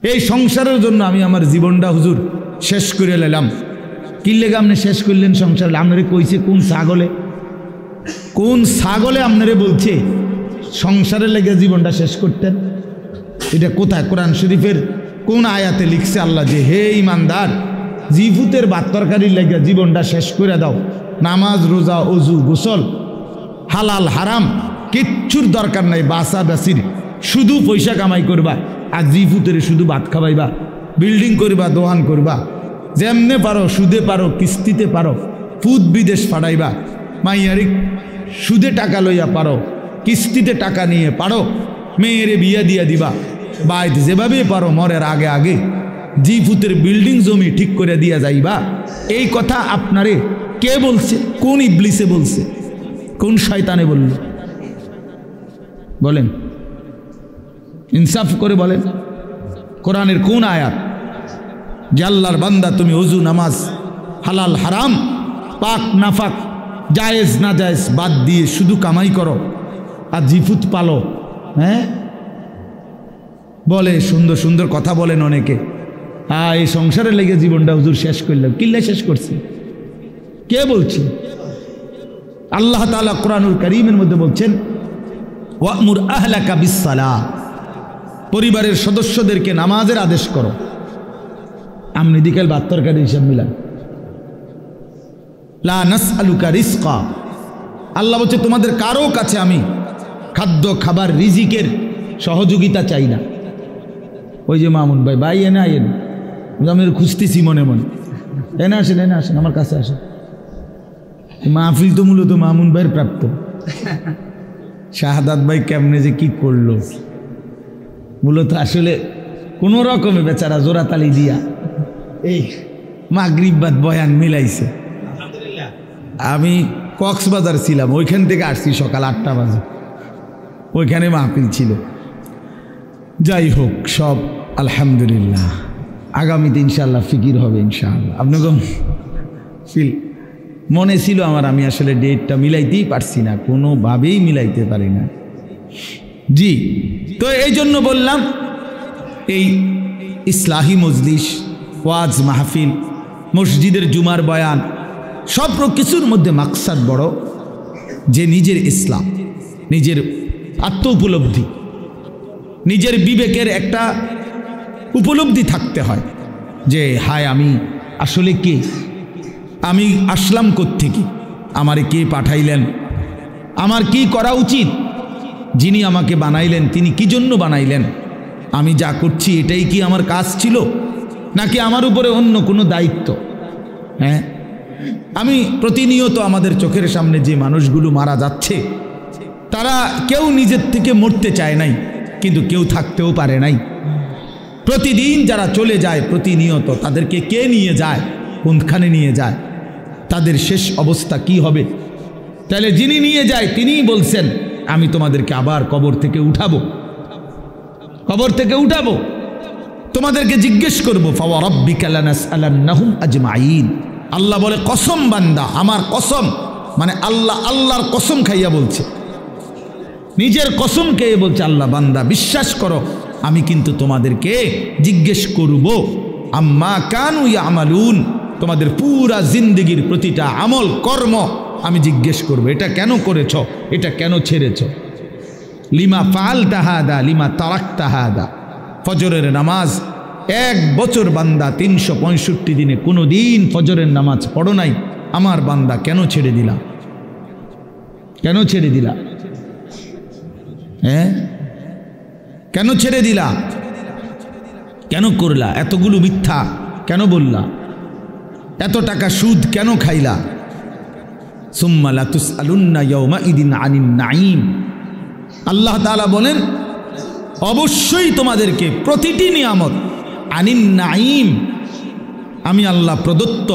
এই সংসারের জন্য আমি আমার জীবনটা হুজুর শেষ করে নিলাম। কি লেগে আপনি শেষ করলেন সংসার? আপনারে কইছে কোন ছাগলে আপনারে বলছে সংসারের লেগে জীবনটা শেষ করতেন? এটা কোথায় কোরআন শরীফের কোন আয়াতে লিখছে আল্লাহ যে হে ইমানদার, জিফুতের ভাত তরকারির লেগে জীবনটা শেষ করে দাও? নামাজ রোজা অজু গোসল হালাল হারাম কিচ্ছুর দরকার নাই, বাসা বাসির শুধু পয়সা কামাই করবা আর জিফুতের শুধু ভাত খাবাইবা, বিল্ডিং করবা, দোকান করবা, যেমনে পারো সুদে পারো কিস্তিতে পারো, ফুদ বিদেশ পাঠাইবা, মাইয়ারি সুদে টাকা লইয়া পারো, কিস্তিতে টাকা নিয়ে পারো, মেয়েরে বিয়া দিয়া দিবা, বাইত যেভাবে পারো মরের আগে আগে জিফুতের বিল্ডিং জমি ঠিক করে দিয়া যাইবা। এই কথা আপনারে কে বলছে? কোন ইবলিসে বলছে? কোন শয়তানে বলল? বলেন, ইনসাফ করে বলেন, কোরআনের কোন আয়াত যে আল্লাহর বান্দা তুমি ওযু নামাজ হালাল হারাম পাক নাফাক জায়েজ না জায়েজ বাদ দিয়ে শুধু কামাই করো আর জিফুত পালো? হ্যাঁ বলে, সুন্দর সুন্দর কথা বলেন অনেকে, এই সংসারে লেগে জীবনটা হুজুর শেষ করলাম। কিল্লা শেষ করছে? কে বলছে? আল্লাহ তাআলা কোরআনুল কারীমের মধ্যে বলছেন ওয়া'মুর আহলাকা বিস-সালাহ, পরিবারের সদস্যদেরকে নামাজের আদেশ করো। আমনি দিকেল ভাত তরকারি হিসাব মিলান। লা নাসআলুকা রিজকা, আল্লাহ বলছে তোমাদের কারো কাছে আমি খাদ্য খাবার রিজিকের সহযোগিতা চাই না। ওই যে মামুন ভাই এনে আইন, আমি খুঁজতেছি মনে মনে, এনে আসেন আমার কাছে আসেন। মাহফিল তো মূলত মামুন ভাইয়ের প্রাপ্ত। শাহাদাত ভাই কেমনে যে কি করলো, মূলত আসলে কোনো রকমে বেচারা জোড়াতালি দিয়া এই মাগরিব বাদ বয়ান মিলাইছে। আমি কক্সবাজার ছিলাম, ওইখান থেকে আসছি সকাল 8টা বাজে, ওইখানে মাহফিল ছিল। যাই হোক, সব আলহামদুলিল্লাহ, আগামীতে ইনশাআল্লাহ ফিকির হবে ইনশাআল্লাহ। আপনাকে ফিল মনে ছিল আমার, আমি আসলে ডেটটা মিলাইতেই পারছি না, কোনোভাবেই মিলাইতে পারি না। জি, তো এই জন্য বললাম এই ইসলাহি মজলিস, ওয়াজ মাহফিল, মসজিদের জুমার বয়ান, সব কিছুর মধ্যে মাকসাদ বড় যে নিজের ইসলাম, নিজের আত্ম উপলব্ধি, নিজের বিবেকের একটা উপলব্ধি থাকতে হয় যে হায় আমি আসলে কে, আমি আসলাম কোত্থেকে, আমারে কে পাঠাইলেন, আমার কি করা উচিত, যিনি আমাকে বানাইলেন তিনি কি জন্য বানাইলেন, আমি যা করছি এটাই কি আমার কাজ ছিল নাকি আমার উপরে অন্য কোনো দায়িত্ব। হ্যাঁ, আমি প্রতিনিয়ত আমাদের চোখের সামনে যে মানুষগুলো মারা যাচ্ছে, তারা কেউ নিজের থেকে মরতে চায় নাই, কিন্তু কেউ থাকতেও পারে নাই। প্রতিদিন যারা চলে যায় প্রতিনিয়ত, তাদেরকে কে নিয়ে যায়, কোনখানে নিয়ে যায়, তাদের শেষ অবস্থা কি হবে? তাহলে যিনি নিয়ে যায় তিনিই বলছেন আমি তোমাদেরকে আবার কবর থেকে উঠাবো, কবর থেকে উঠাবো, তোমাদেরকে জিজ্ঞেস করবো। ফাওয়ারাব্বিকা লানাসআলান্নাহুম আজমাইন, আল্লাহ বলে কসম বান্দা, আমার কসম, মানে আল্লাহর কসম খাইয়া বলছে, নিজের কসম খেয়ে বলছে আল্লাহ, বান্দা বিশ্বাস করো আমি কিন্তু তোমাদেরকে জিজ্ঞেস করব আম্মা কানু ইয়ামালুন, তোমাদের পুরা জিন্দেগির প্রতিটা আমল কর্ম আমি জিজ্ঞেস করব। এটা কেন করেছ, এটা কেন ছেড়েছ, লিমা ফাআলতা হাদা লিমা তারাকতা হাদা। ফজরের নামাজ 1 বছর বান্দা 365 দিনে কোনো দিন ফজরের নামাজ পড়ো নাই, আমার বান্দা কেন ছেড়ে দিলা, কেন ছেড়ে দিলা? হ্যাঁ, কেন ছেড়ে দিলা, কেন করলা, এতগুলো মিথ্যা কেন বললা, এত টাকা সুদ কেন খাইলা? সুম্মা লাতুসআলুন্না ইয়াওমাইদিন আনিন নাঈম, আল্লাহ তাআলা বলেন অবশ্যই তোমাদেরকে প্রতিটি নিয়ামত, আনিন নাঈম, আমি আল্লাহ প্রদত্ত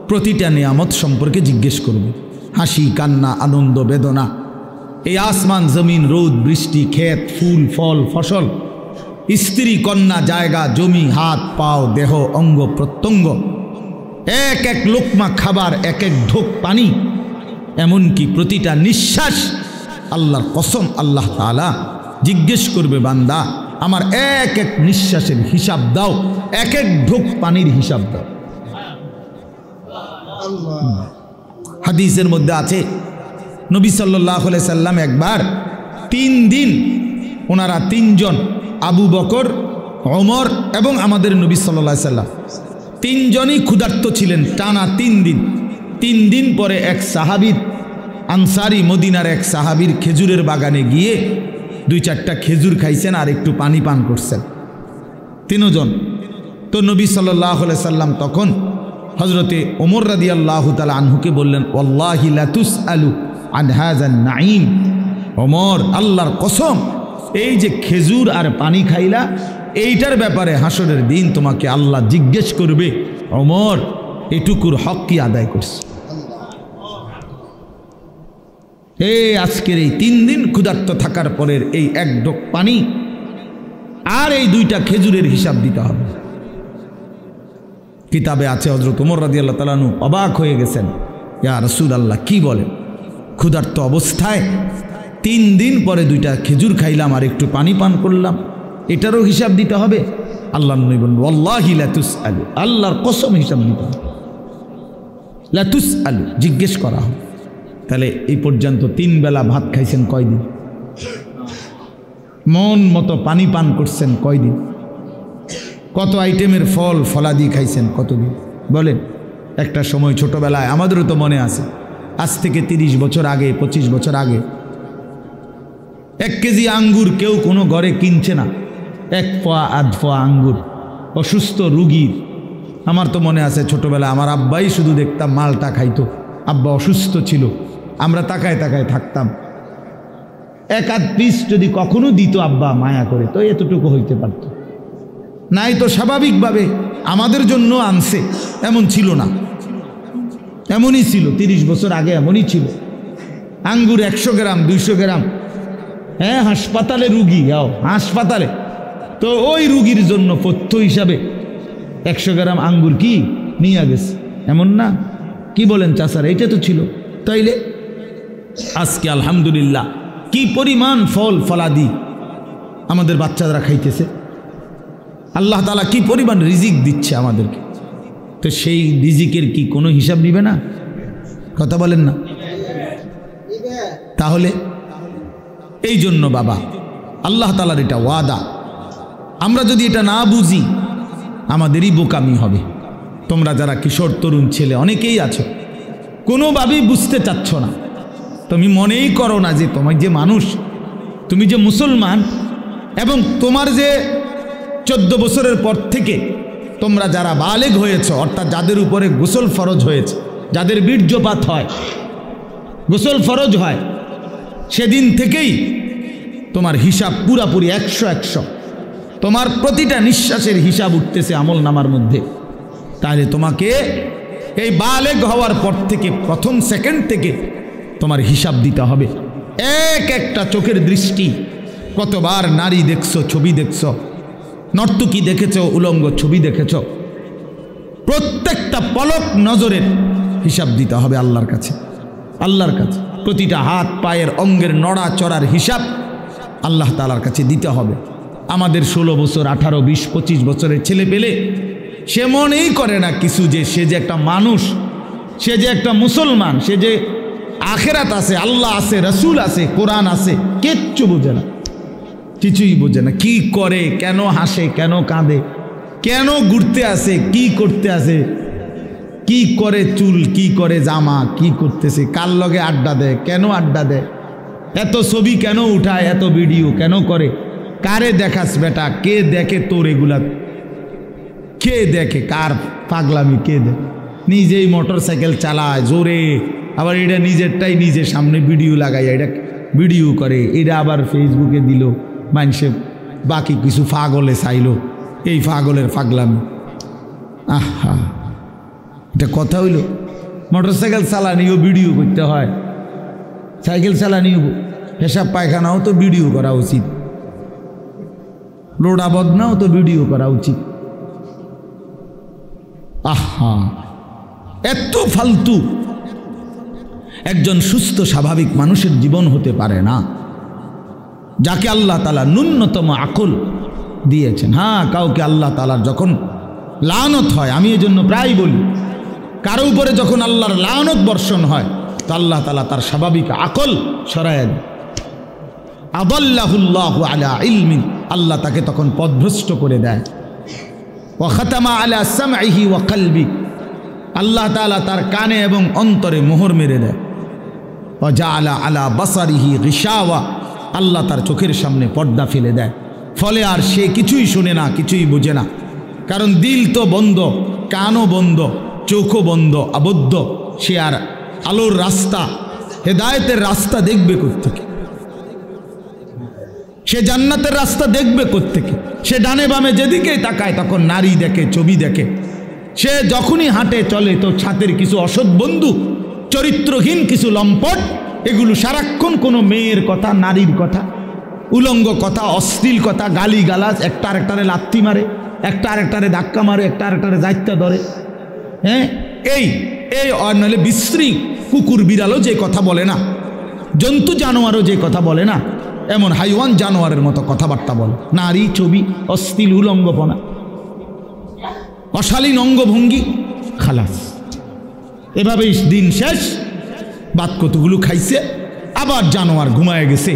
প্রতিটা নিয়ামত সম্পর্কে জিজ্ঞেস করব। হাসি কান্না আনন্দ বেদনা, এই আসমান জমিন রোদ বৃষ্টি ক্ষেত ফুল ফল ফসল, স্ত্রী কন্যা জায়গা জমি হাত পাও দেহ অঙ্গ প্রত্যঙ্গ, এক এক লোকমা খাবার, এক এক ঢোক পানি, এমনকি প্রতিটা নিঃশ্বাস, আল্লাহর কসম আল্লাহ তাআলা জিজ্ঞেস করবে বান্দা আমার এক এক নিঃশ্বাসের হিসাব দাও, এক এক ঢোক পানির হিসাব দাও। হাদিসের মধ্যে আছে নবী সাল্লাল্লাহু আলাইহি সাল্লাম একবার 3 দিন ওনারা 3 জন আবু বকর, ওমর এবং আমাদের নবী সাল্লাল্লাহু আলাইহি সাল্লাম 3 জনই ক্ষুধার্ত ছিলেন টানা 3 দিন। 3 দিন পরে এক সাহাবীর, আনসারি মদিনার এক সাহাবীর খেজুরের বাগানে গিয়ে 2-4টা খেজুর খাইছেন আর একটু পানি পান করছেন 3 জন। তো নবী সাল্লাল্লাহু আলাইহি সাল্লাম তখন হযরতে ওমর রাদিয়াল্লাহু তাআলা আনহুকে বললেন, ওয়াল্লাহি লা তুসআলু আন হাযান নাঈম। ওমর, আল্লাহর কসম, এই যে খেজুর আর পানি খাইলা এইটার ব্যাপারে হাসরের দিন তোমাকে আল্লাহ জিজ্ঞেস করবে, ওমর এটুকুর হক কি আদায় করছে? এই আজকের এই 3 দিন ক্ষুধার্ত থাকার পরের এই 1 ঢোক পানি আর এই 2টা খেজুরের হিসাব দিতে হবে। কিতাবে আছে হযরত ওমর রাদিয়াল্লাহু তাআলা আনহু অবাক হয়ে গেছেন, ইয়া রাসূলুল্লাহ, কি বলেন? ক্ষুধার্ত অবস্থায় 3 দিন পরে 2টা খেজুর খাইলাম আর একটু পানি পান করলাম, এটারও হিসাব দিতে হবে? আল্লাহর নবী বলেন, ওয়াল্লাহি লা তুসআলু, আল্লাহর কসম হিসাব দিতে হবে, লা তুসআলু, জিজ্ঞেস করা হবে। তাহলে এই পর্যন্ত 3 বেলা ভাত খাইছেন কয়দিন? মন মতো পানি পান করছেন কয়দিন? কত আইটেমের ফল ফলাদি খাইছেন কতদিন? বলেন। একটা সময় ছোটবেলায় আমাদেরও তো মনে আছে, আজ থেকে 30 বছর আগে, 25 বছর আগে 1 কেজি আঙ্গুর কেউ কোনো ঘরে কিনছে না। 1 পোয়া 1/2 পোয়া আঙ্গুর অসুস্থ রুগীর। আমার তো মনে আছে ছোটবেলায় আমার আব্বাই শুধু দেখতাম মালটা খাইতো, আব্বা অসুস্থ ছিল, আমরা তাকায় তাকায় থাকতাম। 1-8 পিস যদি কখনো দিত আব্বা মায়া করে, তো এতটুকু হইতে পারত, নাই তো স্বাভাবিকভাবে আমাদের জন্য আনছে, এমন ছিল না। এমনই ছিল 30 বছর আগে, এমনই ছিল। আঙ্গুর 100 গ্রাম 200 গ্রাম, হ্যাঁ, হাসপাতালে রুগী, হাসপাতালে তো ওই রুগীর জন্য পথ্য হিসাবে 100 গ্রাম আঙ্গুর কি নিয়ে গেছে, এমন না? কি বলেন চাচারা? এটা তো ছিল। তাইলে আজকে আলহামদুলিল্লাহ কি পরিমাণ ফল ফলাদি আমাদের বাচ্চারা খাইতেছে, আল্লাহ তাআলা কি পরিমাণ রিজিক দিচ্ছে আমাদেরকে। তো সেই রিজিকের কি কোনো হিসাব নিবে না? কথা বলেন না? তাহলে এই জন্য বাবা, আল্লাহ তাআলার এটা ওয়াদা, আমরা যদি এটা না বুঝি আমাদেরই বোকামি হবে। তোমরা যারা কিশোর তরুণ ছেলে অনেকেই আছো, কোনোভাবেই বুঝতে চাচ্ছ না। তুমি মনেই করো না যে তোমার যে মানুষ, তুমি যে মুসলমান, এবং তোমার যে 14 বছরের পর থেকে তোমরা যারা বালেগ হয়েছ, অর্থাৎ যাদের উপরে গোসল ফরজ হয়েছে, যাদের বীর্যপাত হয়, গোসল ফরজ হয়, সেদিন থেকেই তোমার হিসাব পুরাপুরি 100 তোমার প্রতিটা নিঃশ্বাসের হিসাব উঠতেছে আমল নামার মধ্যে। তাহলে তোমাকে এই বালেগ হওয়ার পর থেকে প্রথম সেকেন্ড থেকে তোমার হিসাব দিতে হবে। একটা চোখের দৃষ্টি, কতবার নারী দেখছো, ছবি দেখছো, নর্তকী দেখেছো, উলঙ্গ ছবি দেখেছো, প্রত্যেকটা পলক নজরের হিসাব দিতে হবে আল্লাহর কাছে। আল্লাহর কাছে প্রতিটা হাত পায়ের অঙ্গের নড়া চড়ার হিসাব আল্লাহ তাআলার কাছে দিতে হবে। আমাদের 16 বছর 18, 20, 25 বছরের ছেলে পেলে সে মনেই করে না কিছু, যে সে যে একটা মানুষ, সে যে একটা মুসলমান, সে যে আখেরাত আছে, আল্লাহ আছে, রসুল আছে, কোরআন আছে, কিচ্ছু বোঝে না, কিছুই বোঝে না। কি করে, কেন হাসে, কেন কাঁদে, কেন ঘুরতে আসে, কি করতে আসে, কি করে চুল, কি করে জামা, কি করতেছে, কার লগে আড্ডা দেয়, কেন আড্ডা দেয়, এত ছবি কেন উঠায়, এত ভিডিও কেন করে, কারে দেখাস বেটা, কে দেখে তোর এগুলা, কে দেখে, কার পাগলামি কে দেখে? নিজেই মোটর সাইকেল চালায় জোরে, আবার এটা নিজেরটাই নিজের সামনে ভিডিও লাগাইয়া এটা ভিডিও করে, এটা আবার ফেসবুকে দিল, মানুষে বাকি কিছু পাগলে চাইলো, এই পাগলের পাগলামি। আহা, এটা কথা হইল? মোটর সাইকেল চালানিও ভিডিও করতে হয়, সাইকেল চালানিও, পেশাব পায়খানাও তো ভিডিও করা উচিত, লোডা বদনাও তো ভিডিও করা উচিত। আহা, এত ফালতু একজন সুস্থ স্বাভাবিক মানুষের জীবন হতে পারে না, যাকে আল্লাহ তাআলা ন্যূনতম আকল দিয়েছেন। হ্যাঁ, কাউকে আল্লাহ তাআলার যখন লানত হয়, আমি এই জন্য প্রায় বলি, কারো উপরে যখন আল্লাহর লানত বর্ষণ হয় তো আল্লাহ তাআলা তার স্বাভাবিক আকল সরায় দেন। আদাল্লাহুল্লাহু আলা ইলমিন, আল্লাহ তাকে তখন পথভ্রষ্ট করে দেয়। ওয়া খাতামা আলা সামঈহি ওয়া কলবি, আল্লাহ তাআলা তার কানে এবং অন্তরে মোহর মেরে দেয়। ওয়া জাআলা আলা বাসারিহি গিশাওয়া, আল্লাহ তার চোখের সামনে পর্দা ফেলে দেয়। ফলে আর সে কিছুই শুনে না, কিছুই বোঝে না, কারণ দিল তো বন্ধ, কানও বন্ধ, চোখও বন্ধ, আবদ্ধ। সে আর আলোর রাস্তা, হেদায়েতের রাস্তা দেখবে কোত্থেকে? সে জান্নাতের রাস্তা দেখবে কোত্থেকে? সে ডানে বামে যেদিকেই তাকায় তখন নারী দেখে, ছবি দেখে। সে যখনই হাঁটে চলে তো ছাতের কিছু অসৎ বন্ধু, চরিত্রহীন কিছু লম্পট, এগুলো সারাক্ষণ কোনো মেয়ের কথা, নারীর কথা, উলঙ্গ কথা, অশ্লীল কথা, গালি গালাজ, একটা আরেকটারে লাথি মারে, একটা আরেকটারে ধাক্কা মারে, একটা আরেকটারে দায়িত্ব ধরে। হ্যাঁ, এই নইলে বিশ্রী কুকুর বিড়ালও যে কথা বলে না, জন্তু জানোয়ারও যে কথা বলে না, এমন হাইওয়ান জানোয়ারের মতো কথাবার্তা বলে। নারী, ছবি, অশ্লীল উলঙ্গপনা, অশালীন অঙ্গভঙ্গি, খালাস। এভাবেই দিন শেষ। বাদ কতগুলো খাইছে, আবার জানোয়ার ঘুমায় গেছে।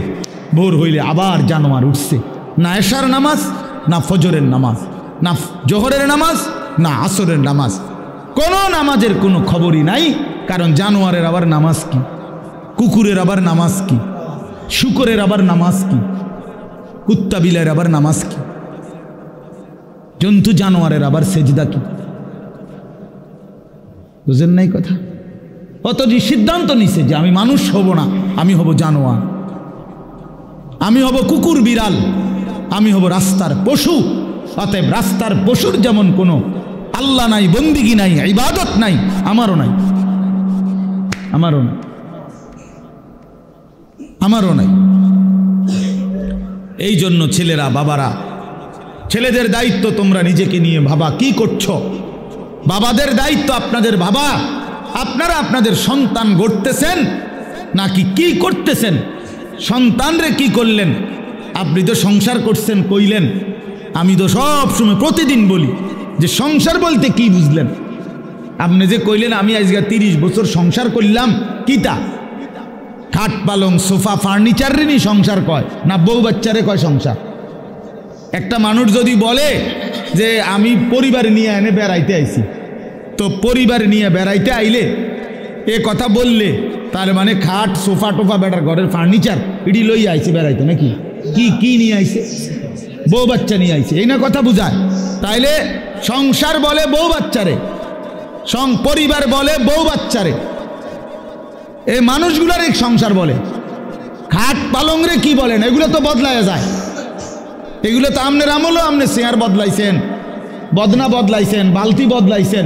ভোর হইলে আবার জানোয়ার উঠছে। না এশার নামাজ, না ফজরের নামাজ, না জোহরের নামাজ, না আসরের নামাজ, কোনো নামাজের কোনো খবরই নাই। কারণ জানোয়ারের আবার নামাজ কি, কুকুরের আবার নামাজ কি, শুকরের আবার নামাজ কি, কুত্তা বিলের আবার নামাজ কি, জন্তু জানোয়ারের আবার সেজদা কি? বুঝেন নাই কথা? অতএব সিদ্ধান্ত নিছে যে আমি মানুষ হব না, আমি হব জানোয়ার, আমি হব কুকুর বিড়াল, আমি হব রাস্তার পশু। অতএব রাস্তার পশুর যেমন কোনো আল্লাহ নাই, বন্দিগি নাই, ইবাদত নাই, আমারও নাই, আমারও নাই, আমারও নাই। এই জন্য ছেলেরা, বাবারা, ছেলেদের দায়িত্ব তোমরা নিজেকে নিয়ে ভাবা কি করছো। বাবাদের দায়িত্ব আপনাদের ভাবা আপনারা আপনাদের সন্তান গড়তেছেন নাকি কি করতেছেন। সন্তানরে কি করলেন? আপনি তো সংসার করছেন কইলেন। আমি তো সব সময় প্রতিদিন বলি যে সংসার বলতে কি বুঝলেন? আপনি যে কইলেন আমি আজকে 30 বছর সংসার করলাম, কিতা? খাট পালং সোফা ফার্নিচার রেনি সংসার কয় না বউ বাচ্চারে কয় সংসার? একটা মানুষ যদি বলে যে আমি পরিবার নিয়ে এনে বেড়াইতে আইছি, তো পরিবার নিয়ে বেড়াইতে আইলে এ কথা বললে তার মানে খাট সোফা টোফা বেটার ঘরের ফার্নিচার এটি লই আইছে বেড়াইতে, নাকি? কি কি নিয়ে আইছে? বউ বাচ্চা নিয়ে আইছে, এই না কথা বুঝায়। তাইলে সংসার বলে বউ বাচ্চারে, পরিবার বলে বউ বাচ্চারে, এই মানুষগুলার এক সংসার বলে। খাট পালংরে কি বলেন? এগুলো তো বদলায় যায়। এগুলো তো আমনের আমলও আপনি চেয়ার বদলাইছেন, বদনা বদলাইছেন, বালতি বদলাইছেন।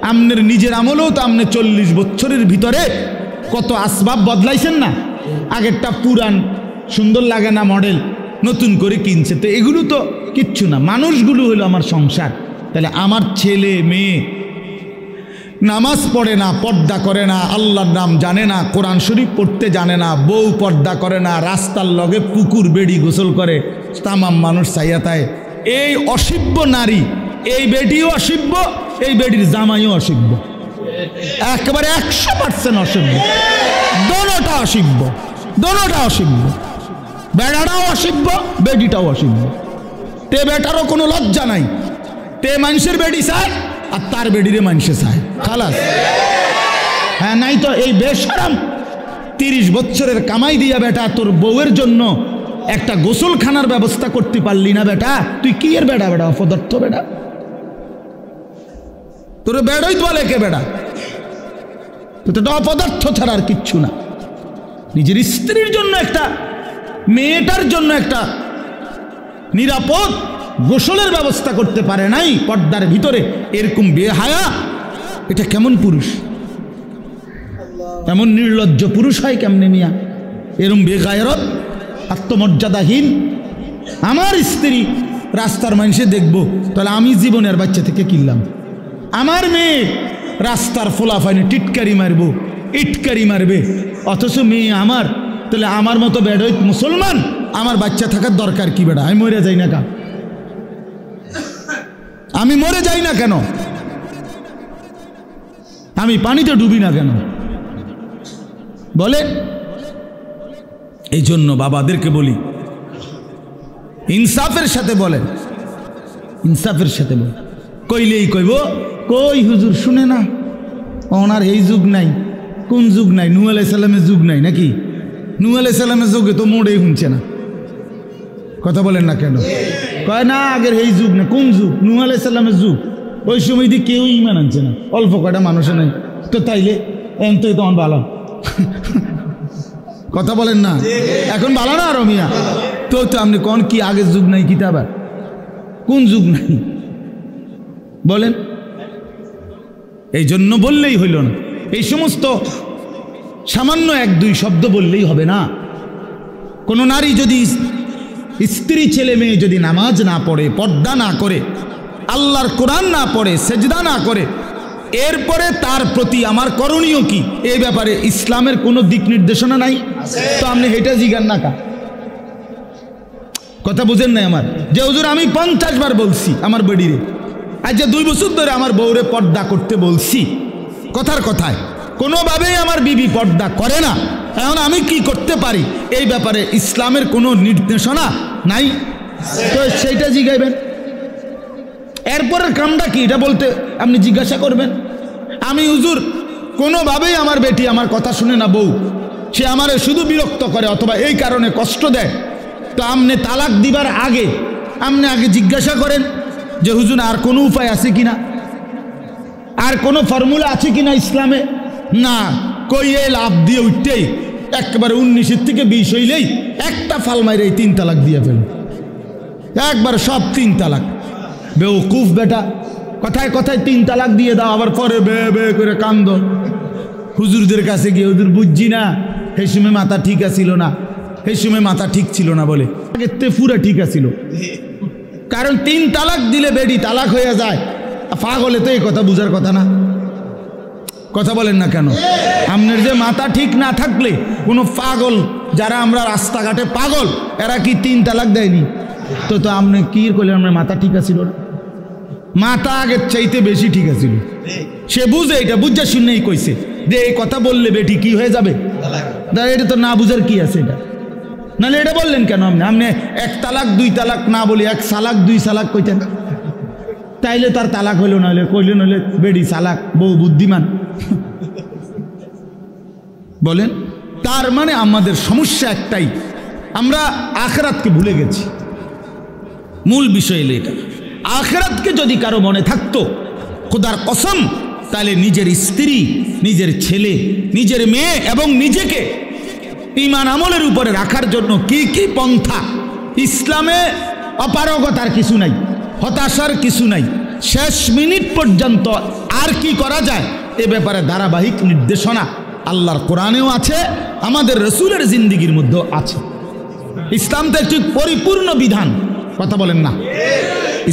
আমনের নিজের আমলেও তো আপনি 40 বছরের ভিতরে কত আসবাব বদলাইছেন না? আগেরটা পুরান, সুন্দর লাগে না মডেল, নতুন করে কিনছে। তো এগুলো তো কিচ্ছু না, মানুষগুলো হলো আমার সংসার। তাহলে আমার ছেলে মেয়ে নামাজ পড়ে না, পর্দা করে না, আল্লাহর নাম জানে না, কোরআন শরীফ পড়তে জানে না, বউ পর্দা করে না, রাস্তার লগে পুকুর বেড়ি গোসল করে, তামাম মানুষ চাইয়া তাই। এই অসিব্য নারী, এই বেডিও অসিব্য, এই বেডির জামাইও অসিব্য, একেবারে 100% অসিব্য। দোনোটা অসিব্য, দোনোটা অসিব্য। বেড়াটাও অসিব্য, বেডিটাও অসিব্য। তে বেটারও কোনো লজ্জা নাই, তে মানুষের বেডি চায় আর তার বেডিরে মানুষে চায়, খালাস। হ্যাঁ, নাই তো এই বেশরম 30 বছরের কামাই দিয়া বেটা তোর বউয়ের জন্য একটা গোসলখানার ব্যবস্থা করতে পারলি না বেটা, তুই কি এর বেটা? বেটা অপদার্থ বেটা, তোর বেড়াই বলে কে বেটা? তো অপদার্থ ছাড়া আর কিচ্ছু না। নিজের স্ত্রীর জন্য একটা, মেয়েটার জন্য একটা নিরাপদ গোসলের ব্যবস্থা করতে পারে নাই পর্দার ভিতরে, এরকম বেহায়া, এটা কেমন পুরুষ? এমন নির্লজ্জ পুরুষ হয় কেমনে মিয়া? এরকম বেগায়রত, আত্মমর্যাদাহীন। আমার স্ত্রী রাস্তার মানুষে দেখবো, তাহলে আমি জীবনের বাচ্চা থেকে কিনলাম। আমার মেয়ে রাস্তার ফোলাফাইনে টিটকারি মারবো, ইটকারি মারবে, অথচ মেয়ে আমার। তাহলে আমার মতো বেড়াই মুসলমান, আমার বাচ্চা থাকার দরকার কি বেড়া? আমি মরে যাই না কা? আমি মরে যাই না কেন? আমি পানিতে ডুবি না কেন? বলে এই জন্য বাবাদেরকে বলি, ইনসাফের সাথে বলেন, ইনসাফের সাথে বলেন। কইলেই কইব কই হুজুর শুনে না, ওনার এই যুগ নাই। কোন যুগ নাই? নূহ আলাইহিস সালামের যুগ নাই নাকি? নূহ আলাইহিস সালামের যুগে তো মোড়েই শুনছে না। কথা বলেন না কেন? কয় না আগের এই যুগ না। কোন যুগ? নূহ আলাইহিস সালামের যুগ। ওই সময় দিয়ে কেউ ইমান আনছে না, অল্প কয়টা মানুষে নাই। তো তাইলে এম তো তখন ভালো। কথা বলেন না, এখন ভালো না আরো মিয়া? তো আপনি কোন কি আগের যুগ নাই? কিতাবা কোন যুগ নাই বলেন? এই জন্য বললেই হইল না। এই সমস্ত সামান্য এক দুই শব্দ বললেই হবে না। কোনো নারী যদি, স্ত্রী ছেলে মেয়ে যদি নামাজ না পড়ে, পর্দা না করে, আল্লাহর কোরআন না পড়ে, সেজদা না করে, এরপরে তার প্রতি আমার করণীয় কি, এই ব্যাপারে ইসলামের কোনো দিক নির্দেশনা নাই। তো আপনি হেটা জিগান না কা? কথা বুঝেন নাই আমার? যে হুজুর আমি 50 বার বলছি আমার বেডিরে, আজ যে 2 বছর ধরে আমার বউরে পর্দা করতে বলছি, কথার কথায় কোনোভাবেই আমার বিবি পর্দা করে না, এখন আমি কি করতে পারি? এই ব্যাপারে ইসলামের কোনো নির্দেশনা নাই। তো সেইটা জিগাইবেন। এরপরের কামটা কি এটা বলতে আপনি জিজ্ঞাসা করবেন। আমি হুজুর কোনোভাবেই আমার বেটি আমার কথা শুনে না, বউ সে আমারে শুধু বিরক্ত করে অথবা এই কারণে কষ্ট দেয়, তো আপনি তালাক দিবার আগে আপনি আগে জিজ্ঞাসা করেন যে হুজুর আর কোনো উপায় আছে কিনা, আর কোনো ফর্মুলা আছে কিনা ইসলামে। না কইয়ে লাভ দিয়ে উঠতেই একেবারে 19 থেকে 20 হইলেই একটা ফাল মাইরে 3 তালাক দিয়ে ফেল, একবার সব 3 তালাক। বেউকুফ বেটা, কথায় কথায় 3 তালাক দিয়ে দাও, আবার পরে বে বে করে কান্দ হুজুরদের কাছে গিয়ে, হুজুর বুঝছি না সেই সময় মাথা ঠিক আছিল না, সেই সময় মাথা ঠিক ছিল না বলে, আগে তে পুরা ঠিক আছিল। কারণ 3 তালাক দিলে বেডি তালাক হয়ে যায়। পাগলে তো এই কথা বুঝার কথা না। কথা বলেন না কেন? আপনার যে মাথা ঠিক না থাকলে কোনো পাগল, যারা আমরা রাস্তাঘাটে পাগল, এরা কি 3 তালাক দেয়নি? তো তো আপনি কি করলেন? আপনার মাথা ঠিক আছিল না, মাথা আগের চাইতে বেশি ঠিক আছিল। সে বুঝে, এটা বুঝা শুনেই কইছে যে এই কথা বললে বেটি কি হয়ে যাবে। এটা তো না বুঝার কি আছে এটা? নাহলে এটা বললেন কেন আপনি? আপনি 1 তালাক 2 তালাক না বলি 1 সালাক 2 সালাক কইতেন, তাইলে তার তালাক হইল, নাহলে কইলেন হলে বেডি সালাক, বউ বুদ্ধিমান। বলেন, তার মানে আমাদের সমস্যা একটাই, আমরা আখিরাতকে ভুলে গেছি। মূল বিষয় হলো এটা। আখিরাতকে যদি কারো মনে থাকতো, খোদার কসম, তাহলে নিজের স্ত্রী, নিজের ছেলে, নিজের মেয়ে এবং নিজেকে ঈমান আমলের উপরে রাখার জন্য কি কি পন্থা, ইসলামে অপারগতার কিছু নাই, হতাশার কিছু নাই, শেষ মিনিট পর্যন্ত আর কি করা যায় এ ব্যাপারে ধারাবাহিক নির্দেশনা আল্লাহর কোরআনেও আছে, আমাদের রসুলের জিন্দিগির মধ্যেও আছে। ইসলাম তো একটি পরিপূর্ণ বিধান। কথা বলেন না?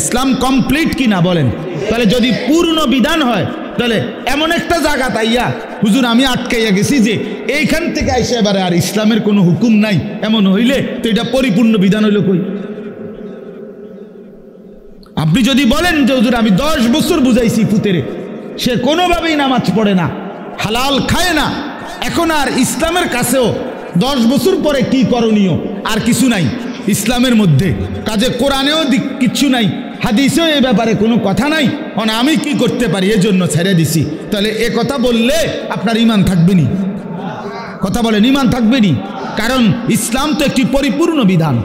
ইসলাম কমপ্লিট কি না বলেন? তাহলে যদি পূর্ণ বিধান হয়, তাহলে এমন একটা জায়গা তাইয়া হুজুর আমি আটকাইয়া গেছি যে এইখান থেকে আইসা এবারে আর ইসলামের কোনো হুকুম নাই, এমন হইলে তো এটা পরিপূর্ণ বিধান হইল কই? আপনি যদি বলেন যে হুজুর আমি 10 বছর বুঝাইছি পুতেরে, সে কোনোভাবেই নামাজ পড়ে না, হালাল খায় না, এখন আর ইসলামের কাছেও 10 বছর পরে কি করণীয় আর কিছু নাই ইসলামের মধ্যে, কাজে কোরআনেও কিচ্ছু নাই, হাদিসেও এই ব্যাপারে কোনো কথা নাই, মানে আমি কি করতে পারি এজন্য ছেড়ে দিছি, তাহলে এ কথা বললে আপনার ঈমান থাকবেনি। কথা বলেন, ঈমান থাকবেনি। কারণ ইসলাম তো একটি পরিপূর্ণ বিধান,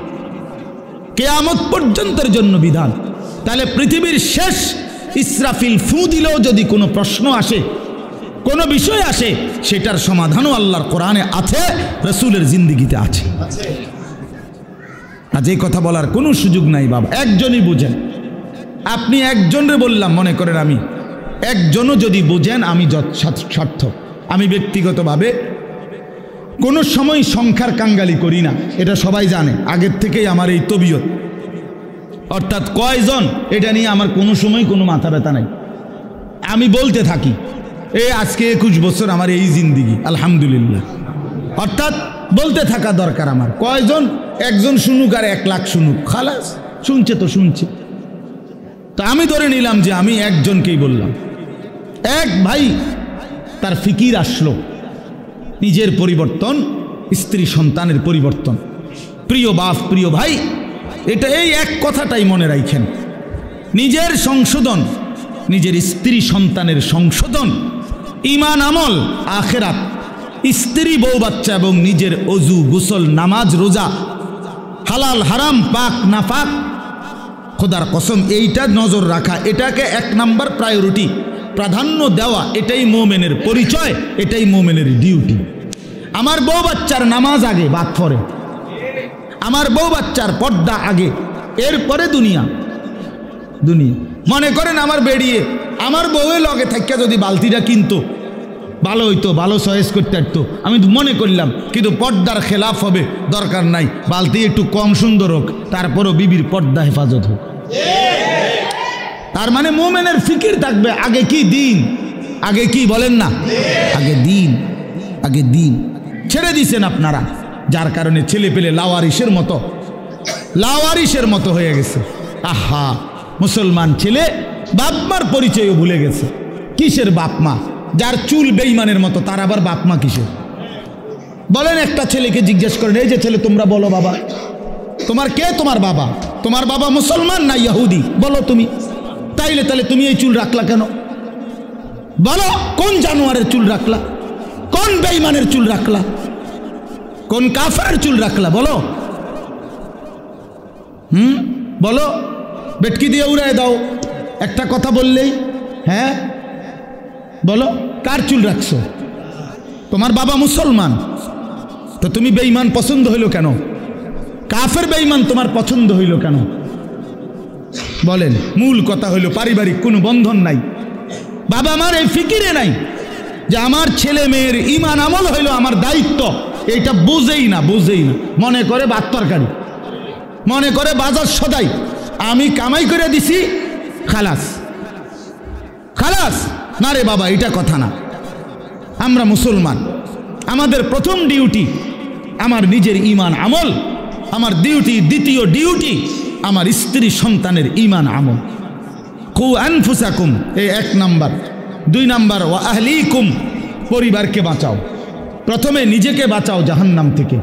কিয়ামত পর্যন্তের জন্য বিধান। তাহলে পৃথিবীর শেষ ইসরাফিল ফু দিলেও যদি কোনো প্রশ্ন আসে, কোনো বিষয় আসে, সেটার সমাধানও আল্লাহর কোরআনে আছে, রসুলের জিন্দিগিতে আছে। আজ এই কথা বলার কোনো সুযোগ নাই বাবা, একজনই বুঝেন। আপনি একজনরে বললাম, মনে করেন আমি একজনও যদি বুঝেন আমি সার্থক। আমি ব্যক্তিগতভাবে কোনো সময় সংখ্যার কাঙ্গালি করি না, এটা সবাই জানে, আগের থেকেই আমার এই তবিয়ত। অর্থাৎ কয়জন এটা নিয়ে আমার কোনো সময় কোনো মাথা ব্যথা নাই। আমি বলতে থাকি আজকে 21 বছর আমার এই জিন্দিগি, আলহামদুলিল্লাহ। অর্থাৎ বলতে থাকা দরকার আমার। কয়জন? একজন শুনুক আর 1 লাখ শুনুক, খালাস, শুনছে তো শুনছে। তো আমি ধরে নিলাম যে আমি একজনকেই বললাম। এক ভাই তার ফিকির আসলো নিজের পরিবর্তন, স্ত্রী সন্তানের পরিবর্তন। প্রিয় বাপ, প্রিয় ভাই, এটা এই এক কথাটাই মনে রাখেন, নিজের সংশোধন, নিজের স্ত্রী সন্তানের সংশোধন, ঈমান, আমল, আখিরাত, স্ত্রী বউ বাচ্চা এবং নিজের অজু, গোসল, নামাজ, রোজা, হালাল হারাম, পাক না পাক, খোদার কসম এইটা নজর রাখা, এটাকে 1 নাম্বার প্রায়োরিটি, প্রাধান্য দেওয়া, এটাই মোমেনের পরিচয়, এটাই মোমেনের ডিউটি। আমার বউ বাচ্চার নামাজ আগে, বাদ পরে। আমার বউ বাচ্চার পর্দা আগে, এরপরে দুনিয়া। মনে করেন আমার বেরিয়ে আমার বউয়ের লগে থাকিয়া যদি বালতিটা কিনতো ভালো হইতো, ভালো চয়েস করতে পারতো, আমি মনে করলাম, কিন্তু পর্দার খেলাফ হবে, দরকার নাই, বালতি একটু কম সুন্দর হোক, তারপরও বিবির পর্দা হেফাজত হোক। তার মানে মোমেনের ফিকির থাকবে আগে কি দিন, আগে কি বলেন না, আগে দিন, আগে দিন। ছেড়ে দিছেন আপনারা, যার কারণে ছেলে পেলে লাওয়ারিসের মতো হয়ে গেছে। আহা, মুসলমান ছেলে বাপমার পরিচয়ও ভুলে গেছে। কিসের বাপ মা? যার চুল বেঈমানের মতো, তার আবার বাপ মা কিসের? বলেন, একটা ছেলেকে জিজ্ঞেস করেন, এই যে ছেলে তোমরা বলো বাবা, তোমার কে তোমার বাবা? তোমার বাবা মুসলমান না ইহুদি? বলো তুমি। তাইলে তুমি এই চুল রাখলা কেন? বলো, কোন জানোয়ারের চুল রাখলা? কোন বেঈমানের চুল রাখলা? কোন কাফেরের চুল রাখলা? বলো, বলো। বেটকি দিয়ে উড়ায় দাও একটা কথা বললেই। হ্যাঁ, বলো, কার চুল রাখছো? তোমার বাবা মুসলমান, তো তুমি বেঈমান পছন্দ হইল কেন? কাফের বেঈমান তোমার পছন্দ হইল কেন? বলেন। মূল কথা হইল পারিবারিক কোনো বন্ধন নাই, বাবা মার এই ফিকিরে নাই যে আমার ছেলে মেয়ের ঈমান আমল হইল আমার দায়িত্ব। এইটা বুঝেই না। মনে করে ভাত তরকারি, মনে করে বাজার সদাই, আমি কামাই করে দিছি, খালাস। না রে বাবা, এটা কথা না। আমরা মুসলমান, আমাদের প্রথম ডিউটি আমার নিজের ঈমান আমল, আমার দ্বিতীয় ডিউটি আমার স্ত্রী সন্তানের ঈমান আমল। কু আনফুসাকুম, এই 1 নাম্বার। 2 নাম্বার, ওয়া আহলিকুম, পরিবারকে বাঁচাও। প্রথমে নিজেকে বাঁচাও জাহান্নাম থেকে,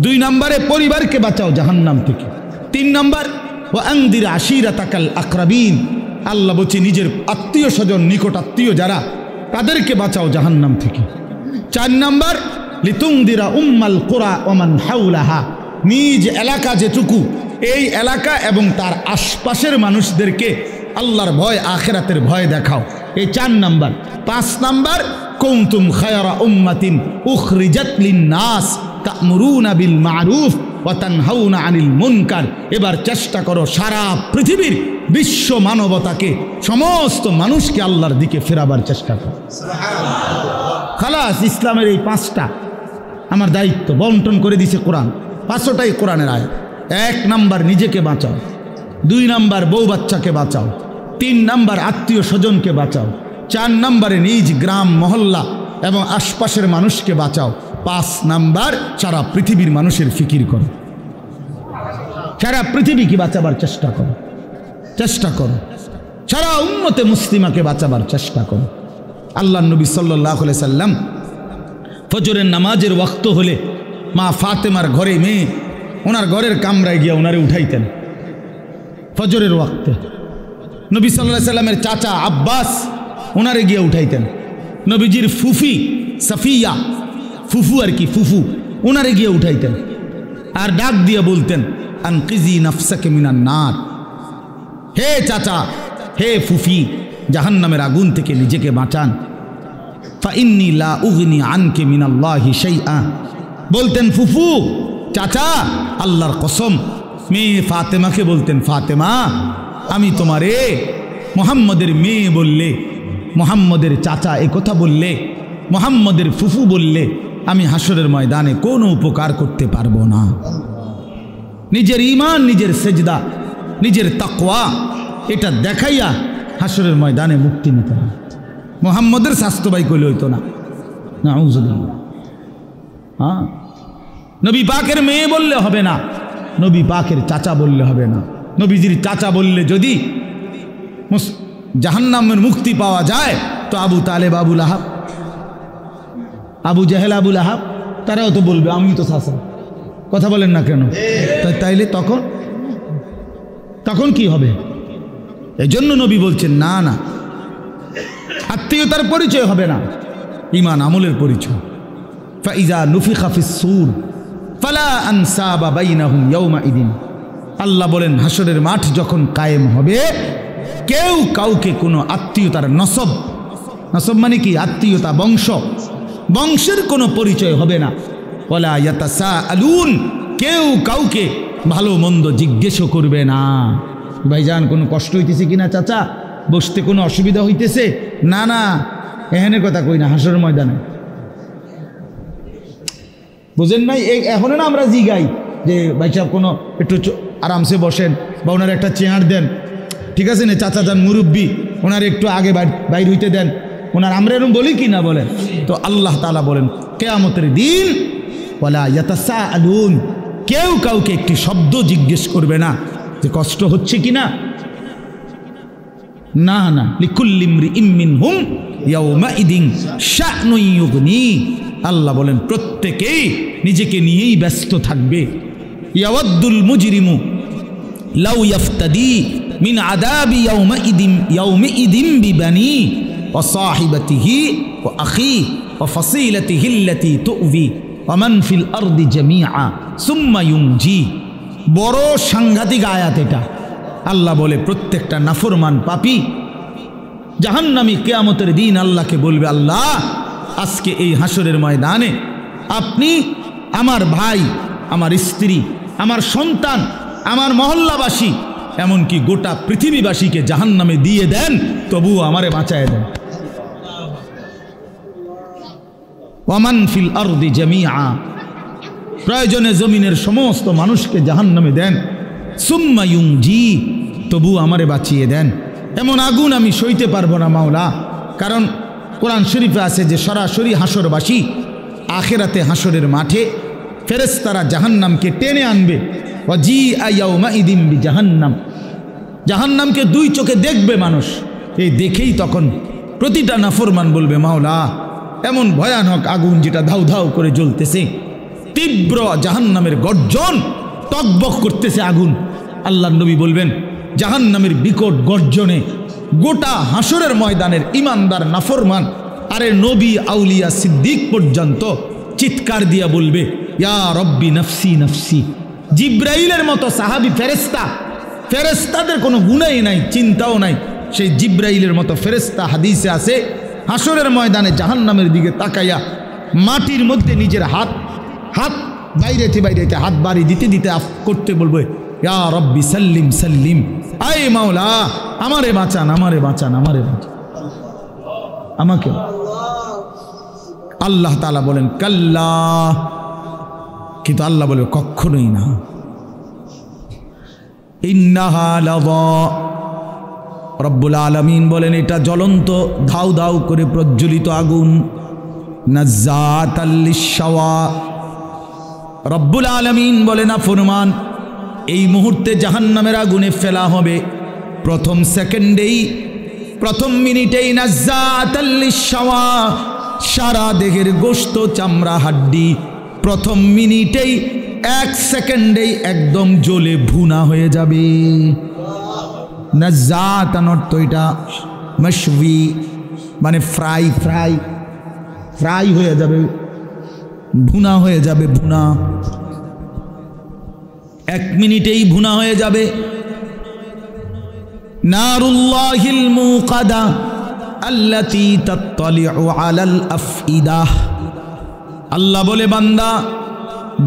2 নাম্বারে পরিবারকে বাঁচাও জাহান্নাম থেকে, 3 নাম্বার ওয়া আনদির আশিরাতাকাল আকরাবিন, আল্লাহ বলছে নিজের আত্মীয় স্বজন, নিকট আত্মীয় যারা, তাদেরকে বাঁচাও জাহান্নাম থেকে। 4 নাম্বার লিতুনদিরা উম্মাল কুরা ওয়া মান হাওলাহা, নিজ এলাকা যেটুকু, এই এলাকা এবং তার আশপাশের মানুষদেরকে আল্লাহর ভয়, আখিরাতের ভয় দেখাও। এই 4 নাম্বার। 5 নাম্বার কুনতুম খায়রা উম্মাতিন উখরিজাত লিন-নাস তা'মুরুনা বিল মা'রুফ ওয়া তানহাউনা আনিল মুনকার। এবার চেষ্টা করো সারা পৃথিবীর বিশ্ব মানবতাকে, সমস্ত মানুষকে আল্লাহর দিকে ফেরাবার চেষ্টা করো। খালাস, ইসলামের এই 5টা আমার দায়িত্ব বন্টন করে দিছে কোরআন। 5টাই কোরআনের আয়াত। 1 নাম্বার নিজেকে বাঁচাও, 2 নাম্বার বউ বাচ্চাকে বাঁচাও, 3 নাম্বার আত্মীয় স্বজনকে বাঁচাও, 4 নাম্বারে নিজ গ্রাম মহল্লা এবং আশপাশের মানুষকে বাঁচাও, 5 নাম্বার সারা পৃথিবীর মানুষের ফিকির করো, সারা পৃথিবীকে বাঁচাবার চেষ্টা করো, সারা উম্মতে মুসলিমাকে বাঁচাবার চেষ্টা করো। আল্লাহ নবী সাল্লাল্লাহু আলাইহি সাল্লাম ফজরের নামাজের ওয়াক্ত হলে মা ফাতেমার ঘরে মেয়ে, ওনার ঘরের কামরায় গিয়া ওনারে উঠাইতেন ফজরের ওয়াক্তে। নবী সাল্লাল্লাহু আলাইহি সাল্লামের চাচা আব্বাস ওনারে গিয়া উঠাইতেন। নবীজির ফুফি সাফিয়া, ফুফু আর কি, ফুফু, ওনারে গিয়া উঠাইতেন আর ডাক দিয়ে বলতেন, আনকিজি নাফসাকে মিনান নার, হে চাচা, হে ফুফি, জাহান্নামের আগুন থেকে নিজেকে বাঁচান। ফাইন্নী লা উগনি আনকে মিনাল্লাহি শাইআ, বলতেন ফুফু, চাচা, আল্লাহর কসম। মেয়ে ফাতেমাকে বলতেন, ফাতেমা, আমি তোমারে মুহাম্মদের মেয়ে বললে, মুহাম্মদের চাচা এ কথা বললে, মুহাম্মদের ফুফু বললে আমি হাসরের ময়দানে কোনো উপকার করতে পারবো না। নিজের ঈমান, নিজের সেজদা, নিজের তাকওয়া, এটা দেখাইয়া হাসরের ময়দানে মুক্তি নিতে হবে। মুহাম্মদের স্বাস্থ্যবাই কইলে হইতো না। নাউযুবিল্লাহ। হ্যাঁ, নবী পাকের মেয়ে বললে হবে না, নবী পাকের চাচা বললে হবে না। নবীজির চাচা বললে যদি জাহান্নামের মুক্তি পাওয়া যায় তো আবু তালেব, আবু লাহাব, আবু জাহেল, আবু লাহাব তারাও তো বলবে আমি তো চাচা। কথা বলেন না কেন? তাইলে তখন কি হবে? এই জন্য নবী বলছেন না না, আত্মীয়তার পরিচয় হবে না, ঈমান আমলের পরিচয়। ফাইজা নুফিখা ফিস সূর ফালা আনসাবা বাইনাহুম ইয়াউমাইদিন। আল্লাহ বলেন হাসরের মাঠ যখন কায়েম হবে কেউ কাউকে কোনো আত্মীয়তার নসব মানে কি? আত্মীয়তা, বংশের কোনো পরিচয় হবে না। ওয়ালা ইয়াতাসাআলুন, কেউ কাউকে ভালো মন্দ জিজ্ঞেসও করবে না। ভাইজান কোনো কষ্ট হইতেছে কিনা চাচা, বসতে কোনো অসুবিধা হইতেছে? না না, এখানের কথা কই না, হাসরের ময়দানে। বুঝেন নাই? এখন না আমরা জিগাই যে ভাই সাহেব কোনো একটু আরামসে বসেন বা ওনার একটা চেয়ার দেন, ঠিক আছে না চাচা যান মুরব্বী, ওনার একটু আগে বাইর হইতে দেন, ওনার আমরা এরকম বলি কি না বলেন? তো আল্লাহ তাআলা বলেন কিয়ামতের দিন ওয়ালা ইয়াতাসাআলুন, কেউ কাউকে একটি শব্দ জিজ্ঞেস করবে না যে কষ্ট হচ্ছে কিনা। না না, লিকুল্লি ইমরিইম মিনহুম ইয়াউমাইদিন শা'নুন ইউগনি। আল্লাহ বলেন প্রত্যেকেই নিজেকে নিয়েই ব্যস্ত থাকবে। ইয়াওয়াদ্দুল মুজরিমু লাউ ইয়াফতাদি মিন আযাবি ইয়াউমাইদিন বিবানি ওয়া সাহিবাতিহি ওয়া আখি ওয়া ফাসিলাতিহি আল্লাতী তু'বি ওয়া মান ফিল আরদি জামিআ সুম্মা ইউনজি। বড় সাংঘাতিক আয়াত এটা। আল্লাহ বলে প্রত্যেকটা নাফরমান পাপী জাহান্নামী কিয়ামতের দিন আল্লাহকে বলবে, আল্লাহ আজকে এই হাসরের ময়দানে আপনি আমার ভাই, আমার স্ত্রী, আমার সন্তান, আমার মহল্লাবাসী, এমনকি গোটা পৃথিবীবাসীকে জাহান্নামে দিয়ে দেন, তবুও আমারে বাঁচায় দেন। ওয়ামান ফিল আরদি জামিআ, প্রয়োজনে জমিনের সমস্ত মানুষকে জাহান্নামে দেন। সুম্মা ইউনজি, তবু আমারে বাঁচিয়ে দেন। এমন আগুন আমি সইতে পারবো না মাওলা। কারণ কোরআন শরীফে আছে যে সরাসরি হাসরবাসী আখিরাতে হাসরের মাঠে ফেরেশতারা জাহান্নামকে টেনে আনবে। ওয়াজিআ ইয়াউমাইদিন বিজাহান্নাম, জাহান্নামকে দুই চোখে দেখবে মানুষ। এই দেখেই তখন প্রতিটা নাফরমান বলবে, মাওলা এমন ভয়ানক আগুন যেটা ধাউ ধাউ করে জ্বলতেছে, তীব্র জাহান্নামের গর্জন, টকবক করতেছে আগুন। আল্লাহর নবী বলবেন জাহান্নামের বিকট গর্জনে গোটা হাসরের ময়দানের ইমানদার নাফরমান, আরে নবী, আউলিয়া, সিদ্দিক পর্যন্ত চিৎকার দিয়া বলবে, ইয়া রব্বি নফসি নফসি। জিব্রাইলের মতো সাহাবী ফেরেশতাদের কোনো গুণাই নাই, চিন্তাও নাই। সেই জিব্রাইলের মতো ফেরেশতা হাদিসে আছে হাসরের ময়দানে জাহান্নামের দিকে তাকাইয়া মাটির মধ্যে নিজের হাত বাইরেতে হাত বাড়ি দিতে করতে বলবে, ইয়া রব্বি সাল্লিম সাল্লিম, আয় মাওলা আমারে বাঁচান, আমারে বাঁচান, আমারে বাঁচান, আমাকে। আল্লাহ তাআলা বলেন কাল্লা, কিন্তু আল্লাহ বলে কখনোই না। ইন্নাহা লাযা, রব্বুল আলামিন বলেন এটা জ্বলন্ত ধাউ ধাউ করে প্রজ্বলিত আগুন। নাজ্জাতাল লিশ-শাওয়া, রব্বুল আলামিন বলেন নাফরমান এই মুহূর্তে জাহান্নামের আগুনে ফেলা হবে। প্রথম সেকেন্ডেই, প্রথম মিনিটেই নাজ্জাতাল লিশ-শাওয়া, সারা দেহের গোশত, চামড়া, হাড্ডি প্রথম মিনিটেই, এক সেকেন্ডেই একদম জ্বলে ভুনা হয়ে যাবে। নাজ্জাতান অর্থ এটা মাশওয়ি, মানে ফ্রাই হয়ে যাবে, ভুনা হয়ে যাবে, ভুনা এক মিনিটেই ভুনা হয়ে যাবে। নারুল্লাহিল মুকাদা আল্লাতী তাত্তালিউ আলাল আফইদাহ, আল্লাহ বলে বান্দা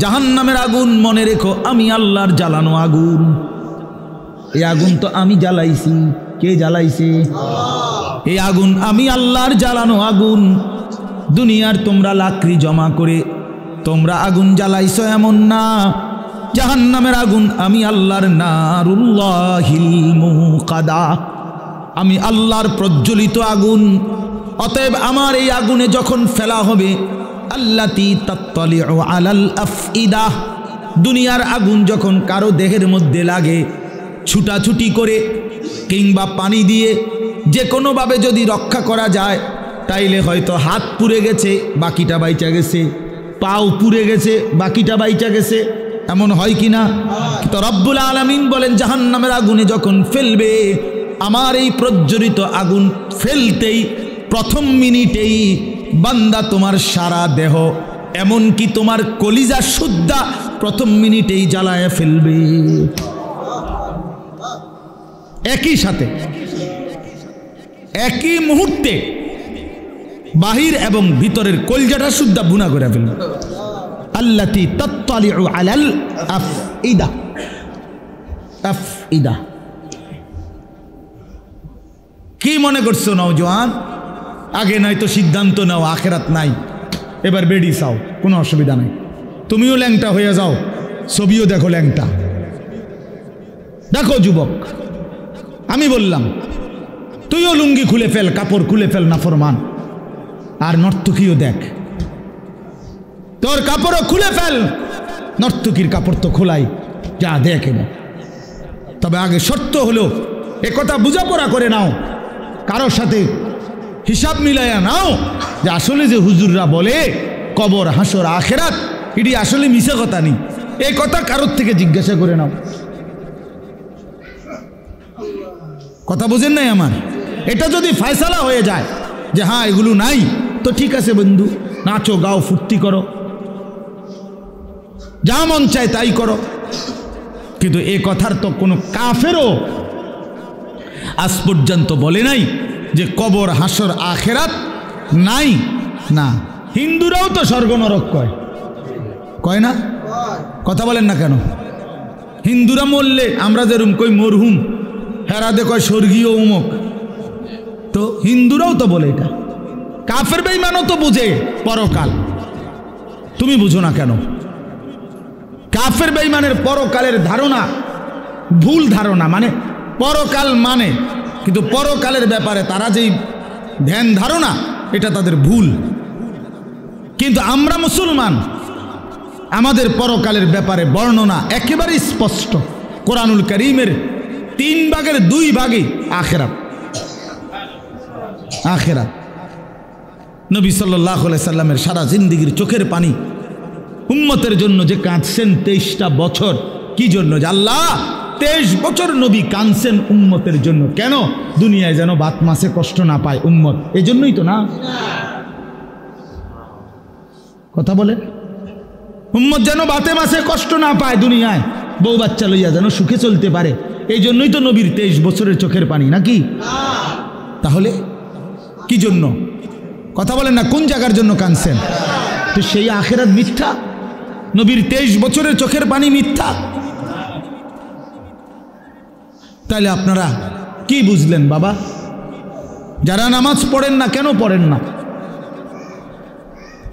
জাহান্নামের আগুন মনে রেখো আমি আল্লাহর জ্বালানো আগুন। এই আগুন তো আমি জ্বালাইছি। কে জ্বালাইছে? এই আগুন আমি আল্লাহর জ্বালানো আগুন। দুনিয়ার তোমরা লাকড়ি জমা করে তোমরা আগুন জ্বালাইছো এমন না, জাহান্নামের আগুন আমি আল্লাহর, নারুল্লাহিল মুকাদা, আমি আল্লাহর প্রজ্বলিত আগুন। অতএব আমার এই আগুনে যখন ফেলা হবে, আল্লাতী তাত্তালিউ আলাল আফইদাহ, দুনিয়ার আগুন যখন কারো দেহের মধ্যে লাগে, ছুটাছুটি করে কিংবা পানি দিয়ে যে কোনোভাবে যদি রক্ষা করা যায় তাইলে হয়তো হাত পুড়ে গেছে বাকিটা বাইচা গেছে, পাও পুড়ে গেছে বাকিটা বাইচা গেছে, এমন হয় কি না? তো রব্বুল আলামিন বলেন জাহান্নামের আগুনে যখন ফেলবে, আমার এই প্রজ্বলিত আগুন ফেলতেই প্রথম মিনিটেই বান্দা তোমার সারা দেহ এমনকি তোমার কলিজা সুদ্ধা প্রথম মিনিটেই জ্বালায় ফেলবে। একই সাথে একই মুহূর্তে বাহির এবং ভিতরের কলজাটা সুদ্ধা বুনা করে ফেলবে। আল্লাতী তাত্তালিউ আলাল আফইদা, আফইদা। কি মনে করছো নওজোয়ান? আগে নয়তো সিদ্ধান্ত নাও আখেরাত নাই, এবার বেডি চাও, কোনো অসুবিধা নাই। তুমিও ল্যাংটা হয়ে যাও, ছবিও দেখো ল্যাংটা। দেখো যুবক, আমি বললাম তুইও লুঙ্গি খুলে ফেল, কাপড় খুলে ফেল নাফরমান, আর নর্তকীও দেখ, তোর কাপড়ও খুলে ফেল, নর্তকীর কাপড় তো খোলাই, যা দেখ। তবে আগে শর্ত হলো একথা বুঝাপড়া করে নাও, কারোর সাথে হিসাব মিলাইয়া নাও যে আসলে যে হুজুররা বলে কবর হাসর আখেরাত, এটি আসলে মিশা কথা নেই, এই কথা কারোর থেকে জিজ্ঞাসা করে নাও। কথা বুঝেন নাই আমার? এটা যদি ফয়সালা হয়ে যায় যে হ্যাঁ এগুলো নাই, তো ঠিক আছে বন্ধু, নাচো গাও ফুর্তি করো, যা মন চায় তাই করো। কিন্তু এ কথার তো কোনো কাফেরও আজ পর্যন্ত বলে নাই যে কবর হাসর আখেরাত নাই। না, হিন্দুরাও তো স্বর্গ নরক কয়, কয় না? কথা বলেন না কেন? হিন্দুরা মরলে আমরা যেরকম কই মরহুম, হেরাদে কয় স্বর্গীয় উমুক, তো হিন্দুরাও তো বলে এটা। কাফের বেঈমানও তো বুঝে পরকাল, তুমি বুঝো না কেন? কাফের বেঈমানের পরকালের ধারণা ভুল ধারণা, মানে পরকাল মানে, কিন্তু পরকালের ব্যাপারে তারা যেই ধ্যান ধারণা এটা তাদের ভুল। কিন্তু আমরা মুসলমান, আমাদের পরকালের ব্যাপারে বর্ণনা একেবারে স্পষ্ট। কোরআনুল কারীমের 3 ভাগের 2 ভাগই আখিরাত। আখিরাত। নবী সাল্লাল্লাহু আলাইহি সাল্লামের সারা জিন্দেগীর চোখের পানি উম্মতের জন্য যে কাঁদছেন 23টা বছর, কি জন্য? যে আল্লাহ 23 বছর নবী কাঁদছেন উম্মতের জন্য। কেন? দুনিয়ায় যেন বাত মাসে কষ্ট না পায় উম্মত, এই জন্যই তো না? কথা বলে, উম্মত যেন বাতে মাসে কষ্ট না পায়, দুনিয়ায় বউ বাচ্চা লইয়া যেন সুখে চলতে পারে, এই জন্যই তো নবীর 23 বছরের চোখের পানি, নাকি? তাহলে কি জন্য? কথা বলেন না, কোন জায়গার জন্য কাঁদছেন? তো সেই আখিরাত মিথ্যা, নবীর 23 বছরের চোখের পানি মিথ্যা। তাহলে আপনারা কি বুঝলেন বাবা? যারা নামাজ পড়েন না, কেন পড়েন না?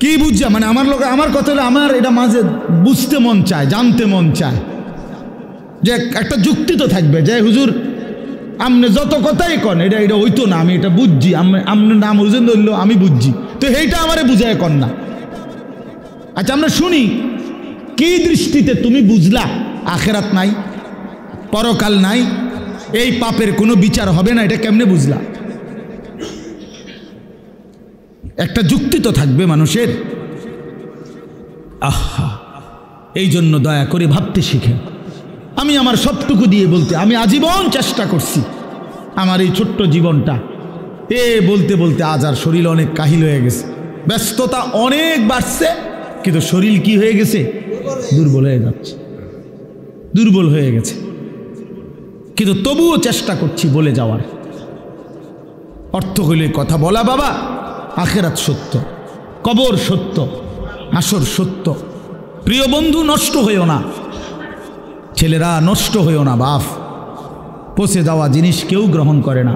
কি বুঝছে? মানে আমার কথা হলো, আমার এটা মাঝে বুঝতে মন চায়, জানতে মন চায়, যে একটা যুক্তি তো থাকবে যে হুজুর আপনি যত কথাই কন এটা হইতো না, আমি এটা বুঝছি, আপনার নাম হুজুর ধরলো আমি বুঝছি, তো এইটা আমারে বুঝায় কন না। আচ্ছা আমরা শুনি, কি দৃষ্টিতে তুমি বুঝলা আখেরাত নাই, পরকাল নাই, এই পাপের কোনো বিচার হবে না, এটা কেমনে বুঝলা? একটা যুক্তি তো থাকবে মানুষের। আহা, এই জন্য দয়া করে ভাবতে শিখে। আমি আমার সবটুকু দিয়ে বলতে, আমি আজীবন চেষ্টা করছি আমার এই ছোট্ট জীবনটা বলতে বলতে আজ আর শরীর অনেক কাহিল হয়ে গেছে, ব্যস্ততা অনেক বাড়ছে, কিন্তু শরীর কি হয়ে গেছে? দুর্বল হয়ে যাচ্ছে, দুর্বল হয়ে গেছে। কিন্তু তবুও চেষ্টা করছি বলে যাওয়ার। অর্থ হইলে কথা বলা, বাবা আখেরাত সত্য, কবর সত্য, হাসর সত্য। প্রিয় বন্ধু, নষ্ট হইও না, ছেলেরা নষ্ট হইও না। বাপ, পচে যাওয়া জিনিস কেউ গ্রহণ করে না,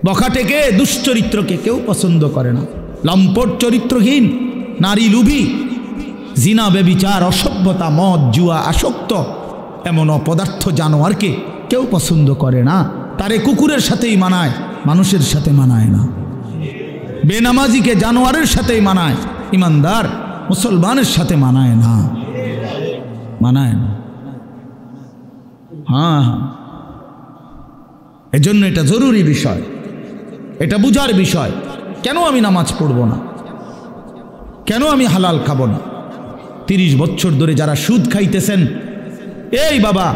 বখাটেকে দুশ্চরিত্রকে কেউ পছন্দ করে না, লম্পট চরিত্রহীন, নারী লুভী, জিনা বেবিচার, অসভ্যতা, মদ জুয়া আসক্ত এমন অপদার্থ জানোয়ারকে কেউ পছন্দ করে না। তারে কুকুরের সাথেই মানায়, মানুষের সাথে মানায় না। বেনামাজিকে জানোয়ারের সাথেই মানায়, ইমানদার মুসলমানের সাথে মানায় না, মানায় না। হ্যাঁ হ্যাঁ, এজন্য এটা জরুরি বিষয়, এটা বুঝার বিষয়। কেন আমি নামাজ পড়ব না, কেন আমি হালাল খাবো না? 30 বছর ধরে যারা সুদ খাইতেছেন, এই বাবা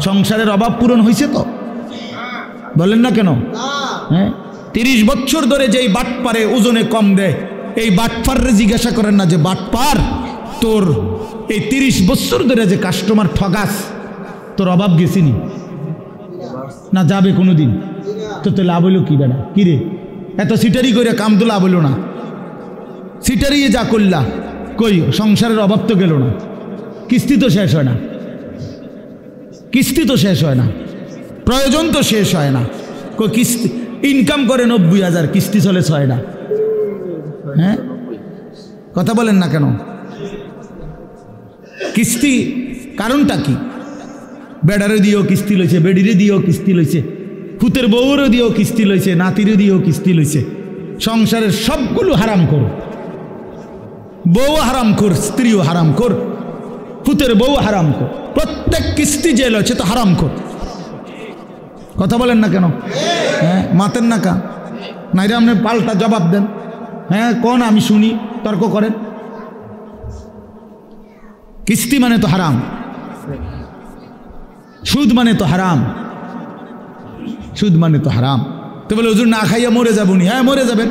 সংসারের অভাব পূরণ হয়েছে তো? বলেন না কেন? হ্যাঁ, 30 বছর ধরে যেই বাটপারে ওজনে কম দেয়, এই বাটপারে জিজ্ঞাসা করেন না যে বাটপার তোর এই 30 বছর ধরে যে কাস্টমার ঠগাস, তোর অভাব গেছিনি না যাবে কোনোদিন? তো লাভ হইল কি বেড়া? কিরে এত সিটারি করে কাম তো লাভ হইল না, সিটারিয়ে যা করলা, কই সংসারের অভাব তো গেল না, কিস্তি তো শেষ হয় না, কিস্তি তো শেষ হয় না, প্রয়োজন তো শেষ হয় না। কই কিস্তি ইনকাম করে 90,000, কিস্তি চলে 6 না। হ্যাঁ, কথা বলেন না কেন? কিস্তি কারণটা কি? বেড়ারে দিয়েও কিস্তি লইছে, বেডিরে দিয়েও কিস্তি লইছে, ফুতের বউরও দিয়েও কিস্তি লইছে, নাতিরে দিয়েও কিস্তি লইছে। সংসারের সবগুলো হারাম কর, বউ হারাম কর, স্ত্রীও হারাম কর, ফুতের বউ হারাম কর, প্রত্যেক কিস্তি যে লইছে তো হারাম কর। কথা বলেন না কেন? হ্যাঁ, মাতেন না কা নাইরে আপনি পাল্টা জবাব দেন। হ্যাঁ কোন আমি শুনি, তর্ক করেন। কিস্তি মানে তো হারাম, সুদ মানে তো হারাম, সুদ মানে তো হারাম। তো বলে হুজুর না খাইয়া মরে যাবো নি? হ্যাঁ মরে যাবেন,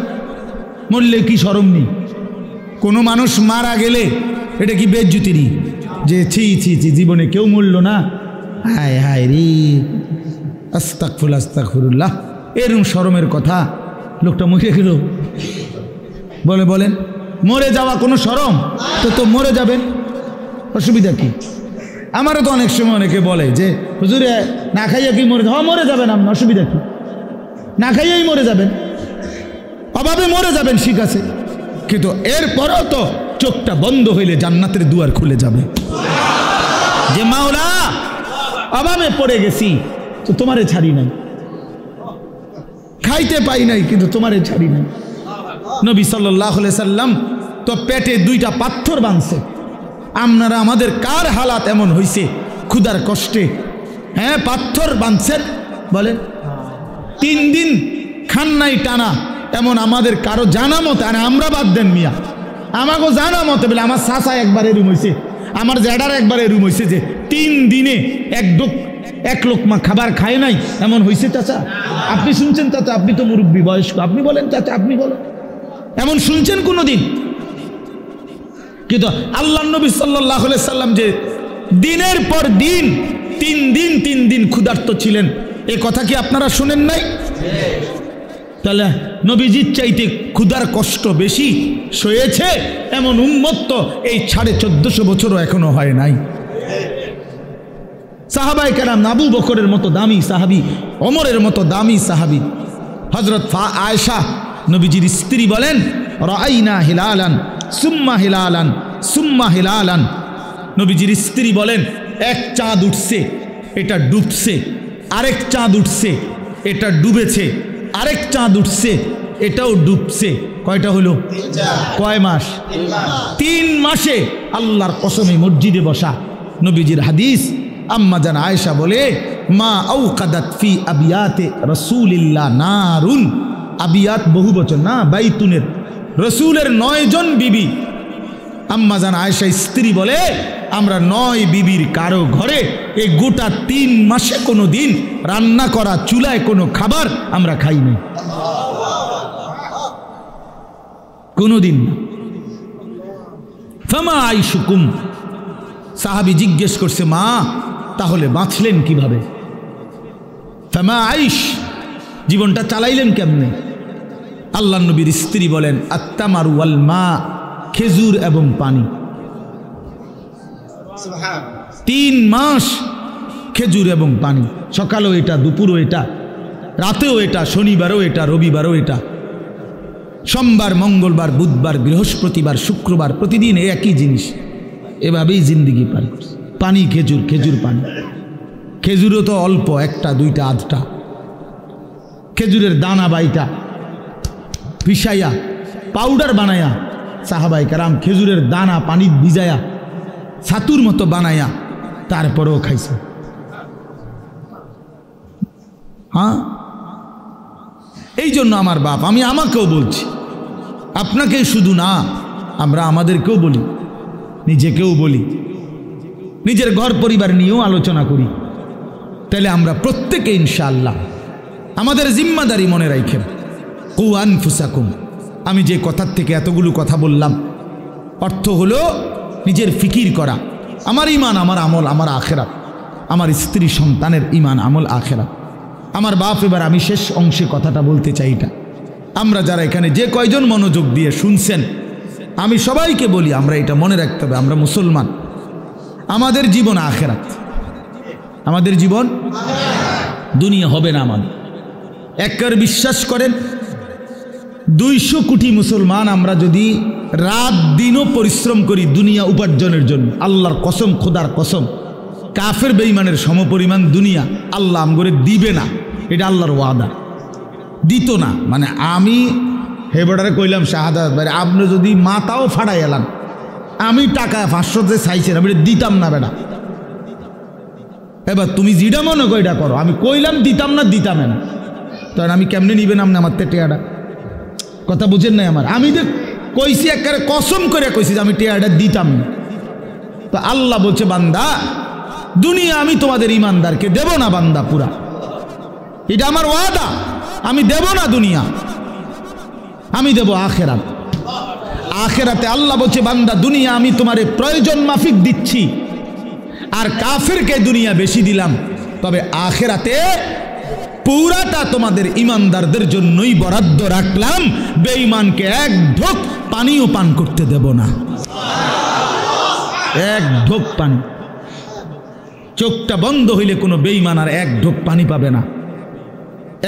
মরলে কি শরম নি? কোনো মানুষ মারা গেলে এটা কি বেজ্জুতি নি যে ছি ছি ছি জীবনে কেউ মরল না, হায় হায় রে আস্তাগফিরুল্লাহ আস্তাগফিরুল্লাহ, এরকম শরমের কথা? লোকটা মরে গেল, বলেন মরে যাওয়া কোনো শরম? তো মরে যাবেন, অসুবিধা কি? আমারও তো অনেক সময় অনেকে বলে যে হুজুরে না খাইয়া কি মরে? হ্যাঁ মরে যাবেন আপনি, অসুবিধা কি? না খাইয়াই মরে যাবেন, অভাবে মরে যাবেন, ঠিক আছে, কিন্তু এরপরেও তো চোখটা বন্ধ হইলে জান্নাতের দুয়ার খুলে যাবে। যে মাওলা অভাবে পড়ে গেছি তো তোমারে ছাড়ি নাই, খাইতে পাই নাই কিন্তু তোমারে ছাড়ি নাই। নবী সাল্লাল্লাহু আলাইহি সাল্লাম তো পেটে 2টা পাথর বাঁধছে। আপনারা আমাদের কার হালাত এমন হইছে ক্ষুধার কষ্টে? হ্যাঁ পাথর বাঁধছেন, বলেন 3 দিন খান নাই টানা, এমন আমাদের কারো জানা মতে, আর আমরা বাদ দেন মিয়া, আমাকে জানা মতে বলে আমার চাচা একবার এরুম হয়েছে, আমার জ্যাডার একবার এরুম হয়েছে যে 3 দিনে এক লোকমা খাবার খায় নাই, এমন হয়েছে চাচা? আপনি শুনছেন চাচা? আপনি তো মুরব্বী বয়স্ক, আপনি বলেন চাচা, আপনি বলেন এমন শুনছেন কোনোদিন? কিন্তু আল্লাহ নবী সাল্লাল্লাহু আলাইহি সাল্লাম যে দিনের পর দিন 3 দিন ক্ষুধার্ত ছিলেন, এ কথা কি আপনারা শুনেন নাই? তাহলে নবীজির চাইতে ক্ষুধার কষ্ট বেশি সয়েছে এমন উম্মত তো এই 1450 বছরও এখনো হয় নাই। সাহাবায়ে কেরাম, আবু বকরের মতো দামি সাহাবী, ওমরের মতো দামি সাহাবী, হযরত আয়েশা নবীজির স্ত্রী বলেন, রাআইনা হিলালান সুম্মা হিলালান সুম্মা হিলালান। নবীজির স্ত্রী বলেন, এক চাঁদ উঠছে, এটা ডুবছে, আরেক চাঁদ উঠছে, এটা ডুবেছে, আরেক চাঁদ উঠছে, এটাও ডুবছে। কয়টা হলো? কয় মাস? 3 মাসে আল্লাহর কসমে মসজিদে বসা। নবীজির হাদিস, আম্মা জান আয়েশা বলে, মা আওকাদাত ফি আবিয়াতে রাসূলিল্লাহ নারুন। আবিয়াত বহু বচন না, বাইতুনের রসুলের 9 জন বিবি। আম্মা জান আয়েশা স্ত্রী বলে, আমরা 9 বিবির কারো ঘরে এই গোটা 3 মাসে কোনো দিন রান্না করা চুলায় কোনো খাবার আমরা খাই নাই, কোনোদিন না। ফামা আইশুকুম, সাহাবী জিজ্ঞেস করছে, মা তাহলে বাঁচলেন কিভাবে? ফামা আইশ, জীবনটা চালাইলেন কেমনে? আল্লাহ নবীর স্ত্রী বলেন, আত্তামার ওয়াল মা, খেজুর এবং পানি। 3 মাস খেজুর এবং পানি, সকালেও এটা, দুপুরও এটা, রাতেও এটা, শনিবারও এটা, রবিবারও এটা, সোমবার, মঙ্গলবার, বুধবার, বৃহস্পতিবার, শুক্রবার, প্রতিদিন একই জিনিস। এভাবেই জিন্দিগি পার করছে। পানি, খেজুর, খেজুর, পানি। খেজুরও তো অল্প, 1টা 2টা 8টা। খেজুরের দানা বাইটা পিসাইয়া পাউডার বানায়া সাহাবায়ে কেরাম খেজুরের দানা পানি ভিজায়া ছাতুর মতো বানায়া তারপরেও খাইছে। হ্যাঁ, এই জন্য আমার বাপ, আমি আমাকেও বলছি, আপনাকে শুধু না, আমরা আমাদেরকেও বলি, নিজেকেও বলি, নিজের ঘর পরিবার নিয়েও আলোচনা করি। তাহলে আমরা প্রত্যেকে ইনশাআল্লাহ আমাদের জিম্মাদারি মনে রাখেন। কু আনফুসাকুম, আমি যে কথার থেকে এতগুলো কথা বললাম, অর্থ হলো নিজের ফিকির করা, আমার ইমান, আমার আমল, আমার আখেরাত, আমার স্ত্রী সন্তানের ইমান, আমল, আখেরাত, আমার বাপ। এবার আমি শেষ অংশে কথাটা বলতে চাই, এটা আমরা যারা এখানে যে কয়জন মনোযোগ দিয়ে শুনছেন, আমি সবাইকে বলি, আমরা এটা মনে রাখতে হবে, আমরা মুসলমান, আমাদের জীবন আখেরাত, আমাদের জীবন দুনিয়া হবে না। আমাদের একবার বিশ্বাস করেন, 200 কোটি মুসলমান আমরা যদি রাত দিনও পরিশ্রম করি দুনিয়া উপার্জনের জন্য, আল্লাহর কসম, খোদার কসম, কাফের বেঈমানের সমপরিমাণ দুনিয়া আল্লাহ আমগরে দিবে না, এটা আল্লাহর ওয়াদা। দিত না মানে আমি হেবডারে কইলাম, শাহাদাত ভাই আপনি যদি মাথাও ফাড়াই এলাম, আমি টাকা 500 যে চাইছেন আমি দিতাম না বেটা। এবার তুমি যেটা মনে করো এটা করো, আমি কইলাম দিতাম না, দিতাম না, তখন আমি কেমনে নিবেন আপনি আমার টেয়াটা? কথা বুঝেন নাই আমার? আমি যে কইছি একেবারে কসম করে কইছি যে আমি টেয়াটা দিতাম না। তো আল্লাহ বলছে, বান্দা দুনিয়া আমি তোমাদের ইমানদারকে দেব না বান্দা, পুরা, এটা আমার ওয়াদা, আমি দেব না দুনিয়া, আমি দেব আখেরাত। আখেরাতে আল্লাহ বলছে, বান্দা দুনিয়া আমি তোমারে প্রয়োজন মাফিক দিচ্ছি, আর কাফেরকে দুনিয়া বেশি দিলাম, তবে আখেরাতে পুরাটা তোমাদের ইমানদারদের জন্যই বরাদ্দ রাখলাম, বেঈমানকে এক ঢোক পানিও পান করতে দেব না, এক ঢোক পানি। চোখটা বন্ধ হইলে কোনো বেঈমান আর এক ঢোক পানি পাবে না,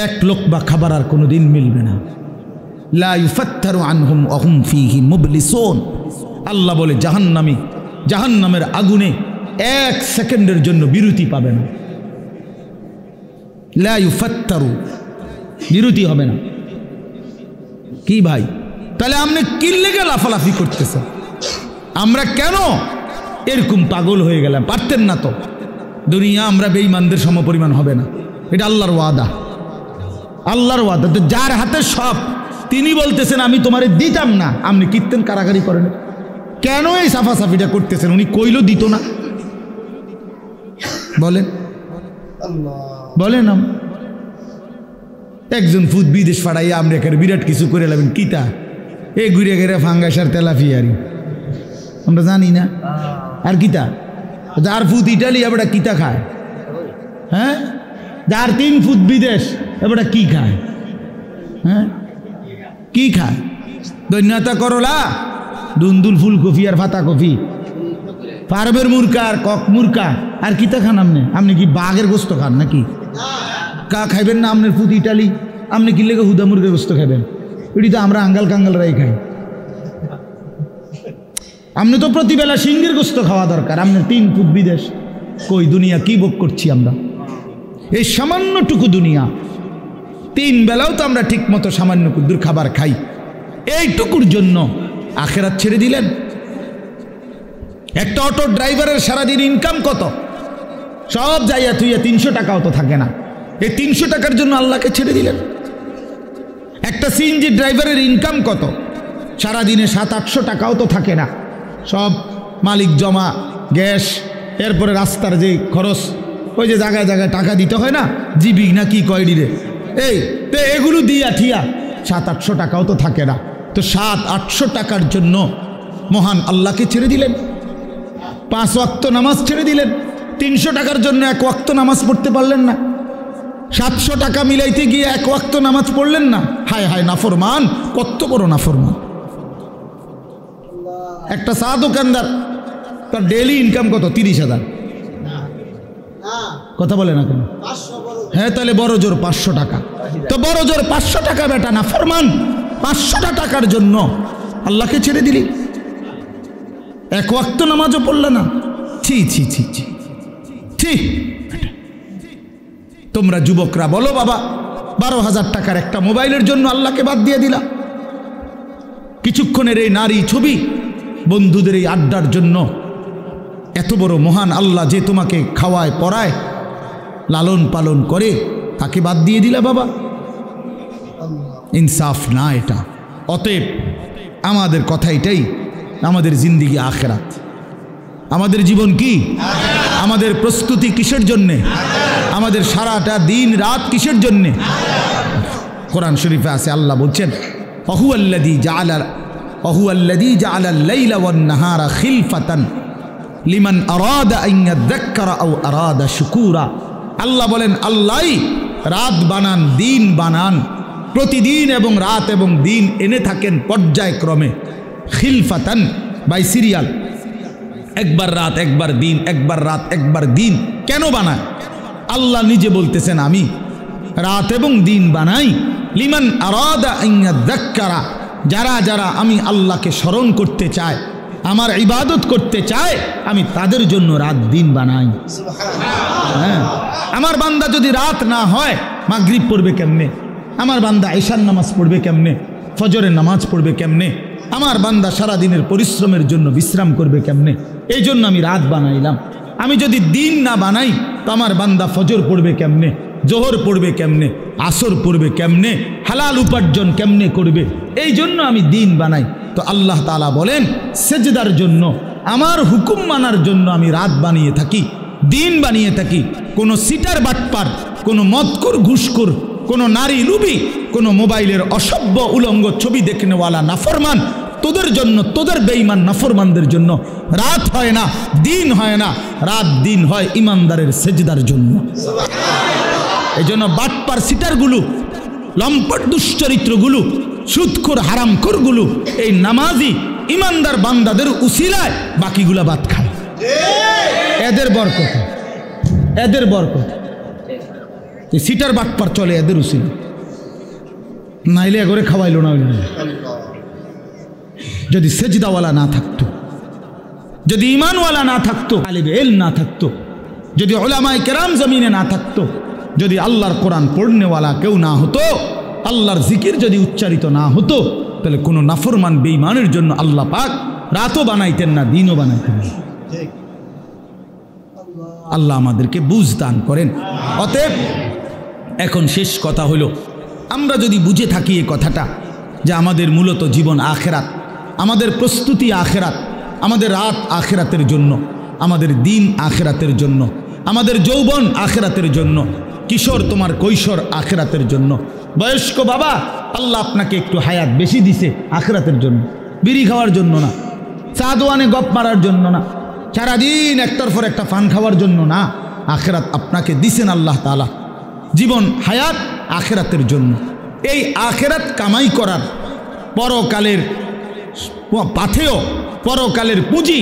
এক লোকমা খাবার আর কোনো দিন মিলবে না। লা ইউফাত্তারু আনহুম ওয়া হুম ফীহি মুবলিসুন। আল্লাহ বলে জাহান্নামী, জাহান্নামের আগুনে 1 সেকেন্ডের জন্য বিরতি পাবে না। লা ইউফাত্তারু, বিরতি হবে না। কি ভাই, তাহলে আপনি কি লেগে লাফালাফি করতেছেন? আমরা কেন এরকম পাগল হয়ে গেলাম? পারতেন না তো? দুনিয়া আমরা বেঈমানদের সমপরিমাণ হবে না, এটা আল্লাহর ওয়াদা, আল্লাহর ওয়াদা। তো যার হাতে সব, তিনি বলতেছেন আমি তোমারে দিতাম না, আপনি কীর্তন কারাগারি করেন কেন? এই সাফাসাফিটা করতেছেন, উনি কইল দিত না, বলেন বলেন। একজন ফুদ বিদেশ ফাড়াইয়া আমরা এখানে বিরাট কিছু করে লাবেন, কিতা এ ঘুরে ঘেরে ফাঙ্গাসার তেলাফিয়ারি আমরা জানি না, আর কিতা যার ফুট ইটালি এবারে কিতা খায়? হ্যাঁ, যার 3 ফুট বিদেশ এবারে কি খায়? হ্যাঁ, কি খায়? দৈন্যতা করলা, দুন্দুল ফুলকপি আর ফাতা কফি, ফার্মের মুরকা আর কক মুরকা, আর কিতা খান আপনি? আপনি কি বাঘের গোস্ত খান নাকি? কা খাইবেন না? আপনার ফুট ইটালি, আপনি কি লেগে হুদা মুরগের গোস্ত খাবেন? এটি তো আমরা আঙ্গাল কাঙ্গালরাই খাই। আপনি তো প্রতিবেলা সিংহের গোস্ত খাওয়া দরকার, আপনার 3 ফুট বিদেশ। কই দুনিয়া কি ভোগ করছি আমরা? এই সামান্যটুকু দুনিয়া, 3 বেলাও তো আমরা ঠিক মতো সামান্য কুদ্দুর খাবার খাই, এইটুকুর জন্য আখেরাত ছেড়ে দিলেন। একটা অটো ড্রাইভারের সারাদিন ইনকাম কত? সব যাইয়া তুইয়া 300 টাকাও তো থাকে না, এই 300 টাকার জন্য আল্লাহকে ছেড়ে দিলেন। একটা সিএনজি ড্রাইভারের ইনকাম কত? সারাদিনে 700-800 টাকাও তো থাকে না, সব মালিক জমা, গ্যাস, এরপরে রাস্তার যে খরচ, ওই যে জায়গায় জায়গায় টাকা দিতে হয় না, জিবি না কি কয় ডিরে, এই তো এগুলো দিয়া ঠিয়া 700-800 টাকাও তো থাকে না। তো 700-800 টাকার জন্য মহান আল্লাহকে ছেড়ে দিলেন, 5 ওয়াক্ত নামাজ ছেড়ে দিলেন। 300 টাকার জন্য 1 ওয়াক্ত নামাজ পড়তে পারলেন না, 700 টাকা মিলাইতে গিয়ে 1 ওয়াক্ত নামাজ পড়লেন না। হায় হায় নাফরমান, কত বড় নাফরমান। একটা চা দোকানদার, তার ডেইলি ইনকাম কত? 30,000। কথা বলে না কেন? হ্যাঁ, তাহলে বড় জোর 500 টাকা। তো বড় জোর 500 টাকা বেটা নাফরমান, 500 টাকার জন্য আল্লাহকে ছেড়ে দিলি, 1 ওয়াক্ত নামাজও পড়লে না। ছি ছি ছি ছি ছি। তোমরা যুবকরা বলো বাবা, 12,000 টাকার একটা মোবাইলের জন্য আল্লাহকে বাদ দিয়ে দিলা। কিছুক্ষণের এই নারী ছবি, বন্ধুদের এই আড্ডার জন্য এত বড় মহান আল্লাহ যে তোমাকে খাওয়ায় পড়ায় লালন পালন করে, তাকে বাদ দিয়ে দিলা বাবা, ইনসাফ না এটা। অতএব আমাদের কথা এটাই, আমাদের জিন্দিগি আখেরাত, আমাদের জীবন কি, আমাদের প্রস্তুতি কিসের জন্যে, আমাদের সারাটা দিন রাত কিসের জন্যে। কোরআন শরীফে আছে আল্লাহ বলছেন ওহুয়াল্লাযী জাআলাল লাইলা ওয়ান নাহারা খিলফাতান লিমান আরাদা আন ইয়াযাক্কারা আও আরাদা শুকুরা। আল্লাহ বলেন আল্লাহই রাত বানান, দিন বানান, প্রতিদিন এবং রাত এবং দিন এনে থাকেন পর্যায়ক্রমে। খিলফাতান বাই সিরিয়াল, একবার রাত একবার দিন, একবার রাত একবার দিন। কেন বানায়? আল্লাহ নিজে বলতেছেন আমি রাত এবং দিন বানাই লিমান আরাদা আন ইয়াযাক্কারা, যারা যারা আমি আল্লাহকে স্মরণ করতে চায়, আমার ইবাদত করতে চায়, আমি তাদের জন্য রাত দিন বানাই। হ্যাঁ, আমার বান্দা যদি রাত না হয় মাগরিব পড়বে কেমনে? আমার বান্দা ঈশার নামাজ পড়বে কেমনে? ফজরের নামাজ পড়বে কেমনে? আমার বান্দা সারা দিনের পরিশ্রমের জন্য বিশ্রাম করবে কেমনে? এই জন্য আমি রাত বানাইলাম। আমি যদি দিন না বানাই তো আমার বান্দা ফজর পড়বে কেমনে, জোহর পড়বে কেমনে, আসর পড়বে কেমনে, হালাল উপার্জন কেমনে করবে? এই জন্য আমি দিন বানাই। তো আল্লাহ তাআলা বলেন সেজদার জন্য, আমার হুকুম মানার জন্য আমি রাত বানিয়ে থাকি, দিন বানিয়ে থাকি। কোনো সিটার বাটপার, কোনো মদখোর ঘুষখোর, কোনো নারী লুবি, কোনো মোবাইলের অসভ্য উলঙ্গ ছবি দেখনেওয়ালা নাফরমান, তোদের জন্য, তোদের বেঈমান নাফরমানদের জন্য রাত হয় না, দিন হয় না। রাত দিন হয় ইমানদারের সেজদার জন্য। এই জন্য বাটপার সিটারগুলো, লম্পট দুশ্চরিত্রগুলো, সুদখোর হারামখোরগুলো এই নামাজি ইমানদার বান্দাদের উসিলায় বাকিগুলা বাদ খায়। এদের বরকত, এদের বরকত। সিটার বাটপার চলে এদের উসিলা, নাইলে এগরে খাওয়াইল না। যদি সেজদাওয়ালা না থাকতো, যদি ইমানওয়ালা না থাকতো, আলিম ইলম না থাকতো, যদি উলামায়ে কেরাম জমিনে না থাকতো, যদি আল্লাহর কোরআন পড়নেওয়ালা কেউ না হতো, আল্লাহর জিকির যদি উচ্চারিত না হতো, তাহলে কোনো নাফরমান বেঈমানের জন্য আল্লাহ পাক রাতও বানাইতেন না, দিনও বানাইতেন না। আল্লাহ আমাদেরকে বুঝ দান করেন। অতএব এখন শেষ কথা হলো, আমরা যদি বুঝে থাকি এই কথাটা যে আমাদের মূলত জীবন আখেরাত, আমাদের প্রস্তুতি আখেরাত, আমাদের রাত আখেরাতের জন্য, আমাদের দিন আখেরাতের জন্য, আমাদের যৌবন আখেরাতের জন্য, কিশোর তোমার কৈশোর আখেরাতের জন্য, বয়স্ক বাবা আল্লাহ আপনাকে একটু হায়াত বেশি দিছে আখেরাতের জন্য, বিড়ি খাওয়ার জন্য না, চা দোয়ানে গপ মারার জন্য না, সারাদিন একটার পর একটা পান খাওয়ার জন্য না। আখেরাত আপনাকে দিছেন আল্লাহ তাআলা, জীবন হায়াত আখেরাতের জন্য। এই আখেরাত কামাই করার, পরকালের পাথেয়, পরকালের পুঁজি,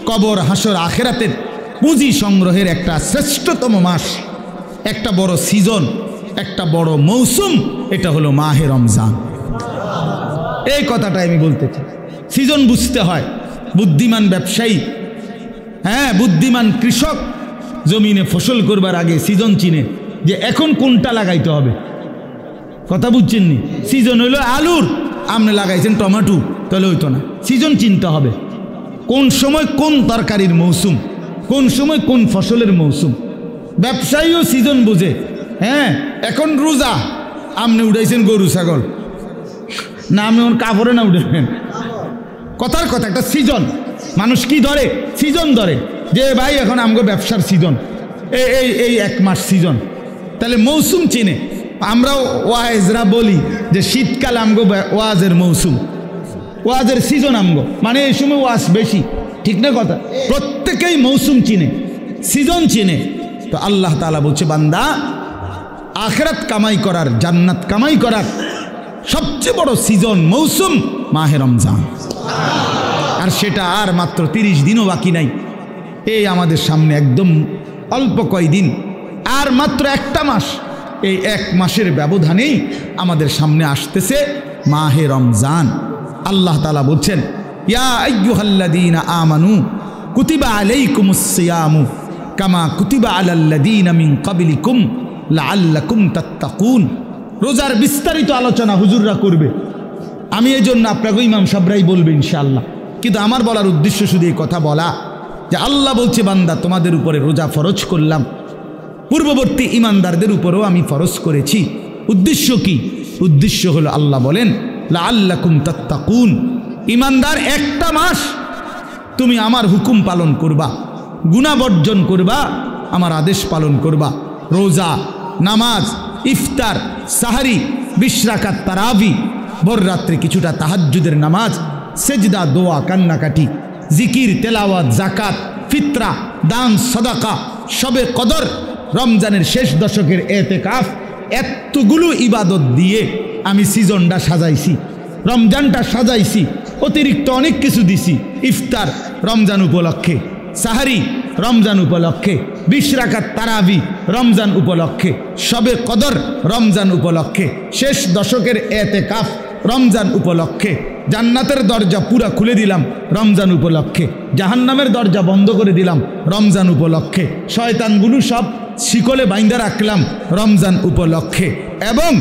কবর হাসর আখেরাতের পুঁজি সংগ্রহের একটা শ্রেষ্ঠতম মাস, একটা বড় সিজন, একটা বড় মৌসুম, এটা হলো মাহে রমজান। এই কথাটাই আমি বলতে চাই। সিজন বুঝতে হয়। বুদ্ধিমান ব্যবসায়ী, হ্যাঁ বুদ্ধিমান কৃষক জমিনে ফসল করবার আগে সিজন চিনে যে এখন কোনটা লাগাইতে হবে। কথা বুঝছেন নি? সিজন হইলো আলুর, আপনি লাগাইছেন টমেটো, তাহলে হইতো না। সিজন চিনতে হবে, কোন সময় কোন তরকারির মৌসুম, কোন সময় কোন ফসলের মৌসুম। ব্যবসায়ীও সিজন বুঝে। হ্যাঁ, এখন রোজা, আপনি উঠাইছেন গরু ছাগল, না আপনি ওর কাপড়ে না উঠেছেন। কথার কথা, একটা সিজন। মানুষ কি ধরে? সিজন ধরে যে ভাই এখন আমগো ব্যবসার সিজন, এই এই এক মাস সিজন। তাহলে মৌসুম চিনে। আমরাও ওয়াজরা বলি যে শীতকাল আমগো ওয়াজের মৌসুম, ওয়াজের সিজন আমগো, মানে এই সময় ওয়াজ বেশি। ঠিক না কথা? প্রত্যেকেই মৌসুম চিনে, সিজন চিনে। তো আল্লাহ তাআলা বলছে বান্দা, আখিরাত কামাই করার, জান্নাত কামাই করার সবচেয়ে বড় সিজন, মৌসুম মাহে রমজান। আর সেটা আর মাত্র 30 দিনও বাকি নাই। এই আমাদের সামনে একদম অল্প কয়দিন, আর মাত্র একটা মাস। এই এক মাসের ব্যবধানেই আমাদের সামনে আসতেছে মাহে রমজান। আল্লাহ তাআলা বলছেন, ইয়া আইয়ুহাল্লাযীনা আমানু কুতিবা আলাইকুমুস সিয়ামু কামা কুতিবা আলাল্লাযীনা মিন ক্বাবলিকুম লাআল্লাকুম তাত্তাকুন। রোজার বিস্তারিত আলোচনা হুজুররা করবে, আমি এই জন্য আপনাকে ইমাম সাহেবরাই বলবে ইনশাআল্লাহ। কিন্তু আমার বলার উদ্দেশ্য শুধু এই কথা বলা যে আল্লাহ বলছে বান্দা তোমাদের উপরে রোজা ফরজ করলাম, পূর্ববর্তী ইমানদারদের উপরও আমি ফরজ করেছি। উদ্দেশ্য কি? উদ্দেশ্য হলো আল্লাহ বলেন লাআল্লাকুম তাত্তাকুন, ইমানদার একটা মাস তুমি আমার হুকুম পালন করবা, গুনাহ বর্জন করবা, আমার আদেশ পালন করবা। রোজা, নামাজ, ইফতার, সাহারি, 20 রাকাত তারাবি, ভোর রাত্রে কিছুটা তাহাজ্জুদের নামাজ, সেজদা, দোয়া, কান্নাকাটি, জিকির, তেলাওয়াত, জাকাত, ফিতরা, দান, সাদাকা, শবে কদর, রমজানের শেষ দশকের এতেকাফ, এতগুলো ইবাদত দিয়ে আমি সিজনটা সাজাইছি, রমজানটা সাজাইছি। অতিরিক্ত অনেক কিছু দিছি। ইফতার রমজান উপলক্ষে, সাহারি রমজান উপলক্ষে, 20 রাকাত তারাবি রমজান উপলক্ষে, শবে কদর রমজান উপলক্ষে, শেষ দশকের এতেকাফ রমজান উপলক্ষে। জান্নাতের দরজা পুরা খুলে দিলাম রমজান উপলক্ষে, জাহান্নামের দরজা বন্ধ করে দিলাম রমজান উপলক্ষে, শয়তানগুলো সব শিকলে বাইন্দা রাখলাম রমজান উপলক্ষে, এবং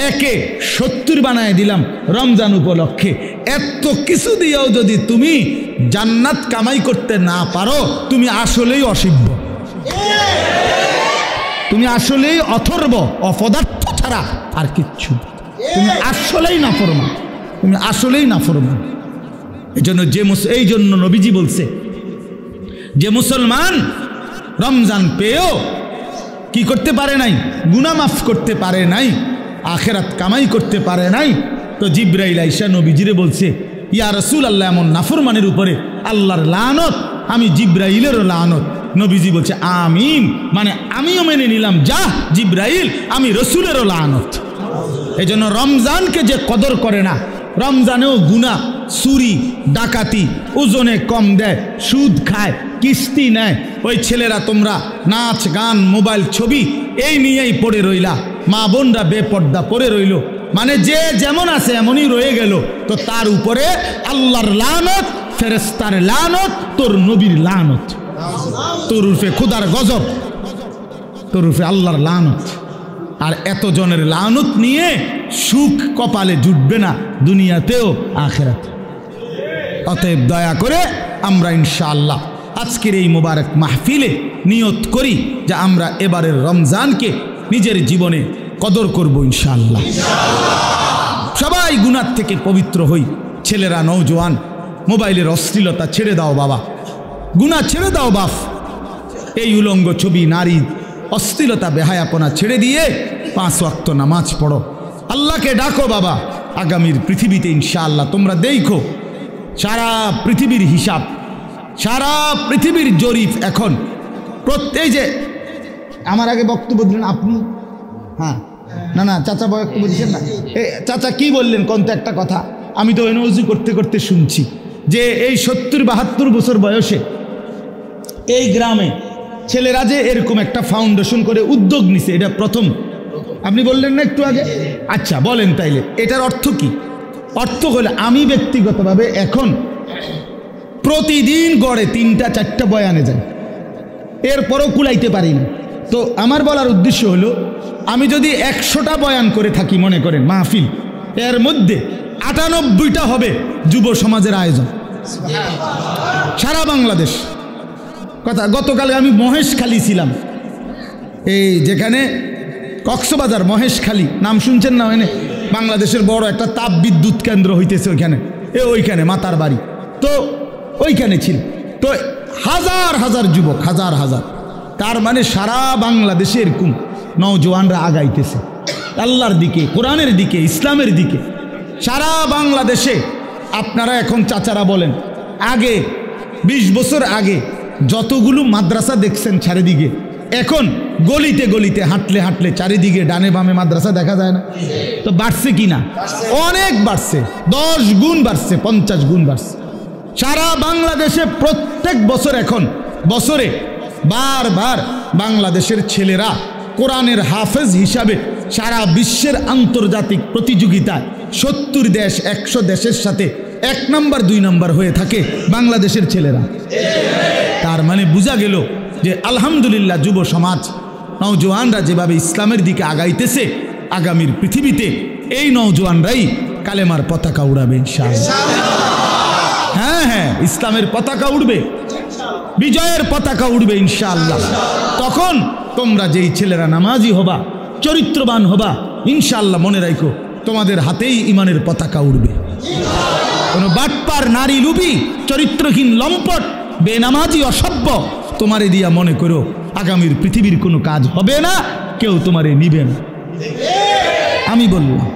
একে 70 বানায় দিলাম রমজান উপলক্ষে। এত কিছু দিয়েও যদি তুমি জান্নাত কামাই করতে না পারো, তুমি আসলেই অসিদ্ধ, তুমি আসলেই অথর্ব, অপদার্থ ছাড়া আর কিচ্ছু। তুমি আসলেই নাফরমান, তুমি আসলেই নাফরমান। এই জন্য নবীজি বলছে যে মুসলমান রমজান পেয়েও কি করতে পারে নাই, গুনাহ মাফ করতে পারে নাই, আখেরাত কামাই করতে পারে নাই, তো জিবরাইল আইসা নবীজিরে বলছে ইয়া রাসূলুল্লাহ, এমন নাফরমানের উপরে আল্লাহর লানত, আমি জিবরাইলেরও লানত। নবীজি বলছে আমিন, মানে আমিও মেনে নিলাম, যা জিবরাইল, আমি রসুলেরও লানত। এই জন্য রমজানকে যে কদর করে না, রমজানেও গুনাহ, চুরি, ডাকাতি, ওজনে কম দেয়, সুদ খায়, কিস্তি নেয়, ওই ছেলেরা তোমরা নাচ গান, মোবাইল, ছবি এই নিয়েই পড়ে রইলা, মা বোনরা বেপর্দা পড়ে রইল, মানে যে যেমন আছে এমনই রয়ে গেল, তো তার উপরে আল্লাহর লানত, ফেরেশতার লানত, তোর নবীর লানত, তোর উর্ফে খুদার গজব, তোর উর্ফে আল্লাহর লানত। আর এত জনের লানত নিয়ে সুখ কপালে জুটবে না, দুনিয়াতেও আখিরাতে। অতএব দয়া করে আমরা ইনশাআল্লাহ আজকের এই মোবারক মাহফিলে নিয়ত করি যে আমরা এবারের রমজানকে নিজের জীবনে কদর করব ইনশাআল্লাহ। সবাই গুনাহ থেকে পবিত্র হই। ছেলেরা, নওজোয়ান, মোবাইলের অশ্লীলতা ছেড়ে দাও বাবা, গুনাহ ছেড়ে দাও বাপ, এই উলঙ্গ ছবি, নারী, অশ্লীলতা, বেহায়াপনা ছেড়ে দিয়ে 5 ওয়াক্ত নামাজ পড়ো, আল্লাহকে ডাকো বাবা। আগামীর পৃথিবীতে ইনশাআল্লাহ তোমরা দেখো সারা পৃথিবীর হিসাব, সারা পৃথিবীর জরিপ এখন প্রত্যেক, যে আমার আগে বক্তব্য দিলেন আপনি, হ্যাঁ না না চাচা বক্তব্য দিচ্ছেন না, চাচা কি বললেন কোন তো একটা কথা, আমি তো এনওজি করতে করতে শুনছি যে এই 70-72 বছর বয়সে এই গ্রামে ছেলেরা যে এরকম একটা ফাউন্ডেশন করে উদ্যোগ নিছে, এটা প্রথম। আপনি বললেন না একটু আগে? আচ্ছা বলেন তাইলে এটার অর্থ কি? অর্থ হলে আমি ব্যক্তিগতভাবে এখন প্রতিদিন গড়ে 3-4টা বয়ানে যাই, এরপরও কুলাইতে পারি না। তো আমার বলার উদ্দেশ্য হলো, আমি যদি 100টা বয়ান করে থাকি মনে করেন মাহফিল, এর মধ্যে 98টা হবে যুব সমাজের আয়োজন সারা বাংলাদেশ। কথা, গতকাল আমি মহেশখালী ছিলাম, এই যেখানে কক্সবাজার মহেশখালী নাম শুনছেন না, ওখানে বাংলাদেশের বড় একটা তাপ বিদ্যুৎ কেন্দ্র হইতেছে ওইখানে, ওইখানে মাতার বাড়ি, তো ওইখানে ছিল। তো হাজার হাজার যুবক, হাজার হাজার, তার মানে সারা বাংলাদেশে এরকম নওজোয়ানরা আগাইতেছে আল্লাহর দিকে, কোরআনের দিকে, ইসলামের দিকে। সারা বাংলাদেশে আপনারা এখন চাচারা বলেন, আগে 20 বছর আগে যতগুলো মাদ্রাসা দেখছেন চারিদিকে, এখন গলিতে গলিতে হাঁটলে হাঁটলে চারিদিকে ডানে বামে মাদ্রাসা দেখা যায় না? তো বাড়ছে কি না? অনেক বাড়ছে, 10 গুণ বাড়ছে, 50 গুণ বাড়ছে। সারা বাংলাদেশে প্রত্যেক বছর, এখন বছরে বারবার বাংলাদেশের ছেলেরা কোরআনের হাফেজ হিসাবে সারা বিশ্বের আন্তর্জাতিক প্রতিযোগিতায় 70 দেশ, 100 দেশের সাথে 1 নম্বর 2 নম্বর হয়ে থাকে বাংলাদেশের ছেলেরা। তার মানে বোঝা গেল যে আলহামদুলিল্লাহ যুব সমাজ, নওজোয়ানরা যেভাবে ইসলামের দিকে আগাইতেছে, আগামীর পৃথিবীতে এই নওজোয়ানরাই কালেমার পতাকা উড়াবে ইনশাআল্লাহ। হ্যাঁ হ্যাঁ, ইসলামের পতাকা উড়বে। বিজয়ের পতাকা উড়বে ইনশাআল্লাহ। তখন তোমরা যেই ছেলেরা নামাজি হবা, চরিত্রবান হবা, ইনশাআল্লাহ মনে রাখো তোমাদের হাতেই ইমানের পতাকা উড়বে। কোন বাটপার, নারী লুবি, চরিত্রহীন, লম্পট, বেনামাজি, অসভ্য তোমারে দিয়া মনে করো আগামীর পৃথিবীর কোনো কাজ হবে না, কেউ তোমারে নিবে না। আমি বললাম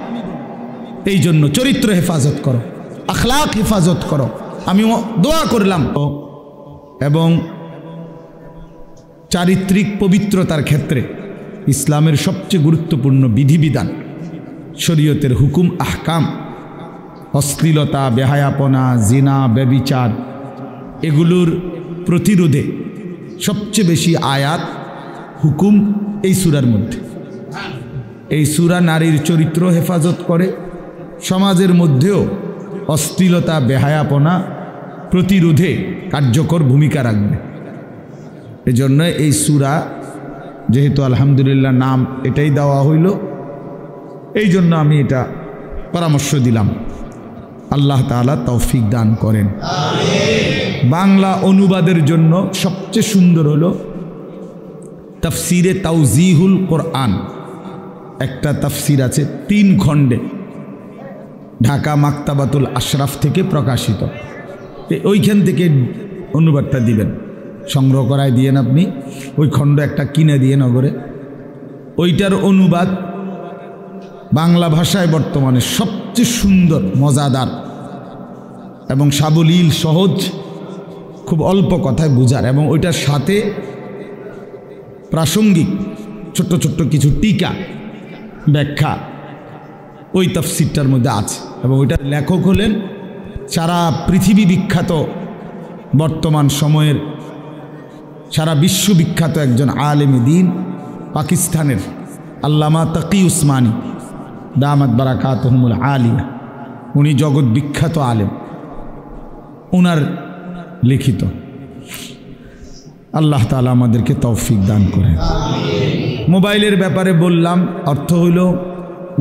এই জন্য চরিত্র হেফাজত করো, আখলাক হেফাজত করো। আমি দোয়া করলাম এবং চারিত্রিক পবিত্রতার ক্ষেত্রে ইসলামের সবচেয়ে গুরুত্বপূর্ণ বিধিবিধান, শরীয়তের হুকুম আহকাম, অশ্লীলতা, বেহায়াপনা, জিনা, ব্যভিচার এগুলোর প্রতিরোধে সবচেয়ে বেশি আয়াত, হুকুম এই সূরার মধ্যে। এই সূরা নারীর চরিত্র হেফাজত করে, সমাজের মধ্যেও অশ্লীলতা, বেহায়াপনা প্রতিরোধে কার্যকর ভূমিকা রাখবে। এজন্য এই সূরা যেহেতু আলহামদুলিল্লাহ নাম এটাই দেওয়া হইল, এই জন্য আমি এটা পরামর্শ দিলাম। আল্লাহ তাআলা তৌফিক দান করেন। বাংলা অনুবাদের জন্য সবচেয়ে সুন্দর হলো তাফসিরে তাওজিহুল কোরআন, একটা তাফসির আছে 3 খণ্ডে, ঢাকা মাকতাবাতুল আশরাফ থেকে প্রকাশিত। ওইখান থেকে অনুবাদটা দিবেন, সংগ্রহ করায় দিয়েন আপনি, ওই খণ্ড একটা কিনে দিয়ে নগরে। ওইটার অনুবাদ বাংলা ভাষায় বর্তমানে সবচেয়ে সুন্দর, মজাদার এবং সাবলীল, সহজ, খুব অল্প কথায় বুঝার, এবং ওইটার সাথে প্রাসঙ্গিক ছোট্ট ছোট্ট কিছু টিকা, ব্যাখ্যা ওই তাফসিরটার মধ্যে আছে। এবং ওইটার লেখক হলেন সারা পৃথিবী বিখ্যাত, বর্তমান সময়ের সারা বিশ্ববিখ্যাত একজন আলেম দ্বীন, পাকিস্তানের আল্লামা তাকি উসমানী দামাত বারাকাতুহুমুল আলিয়া। উনি জগৎ বিখ্যাত আলেম, ওনার লিখিত। আল্লাহ তাআলা আমাদেরকে তৌফিক দান করেন। মোবাইলের ব্যাপারে বললাম, অর্থ হইল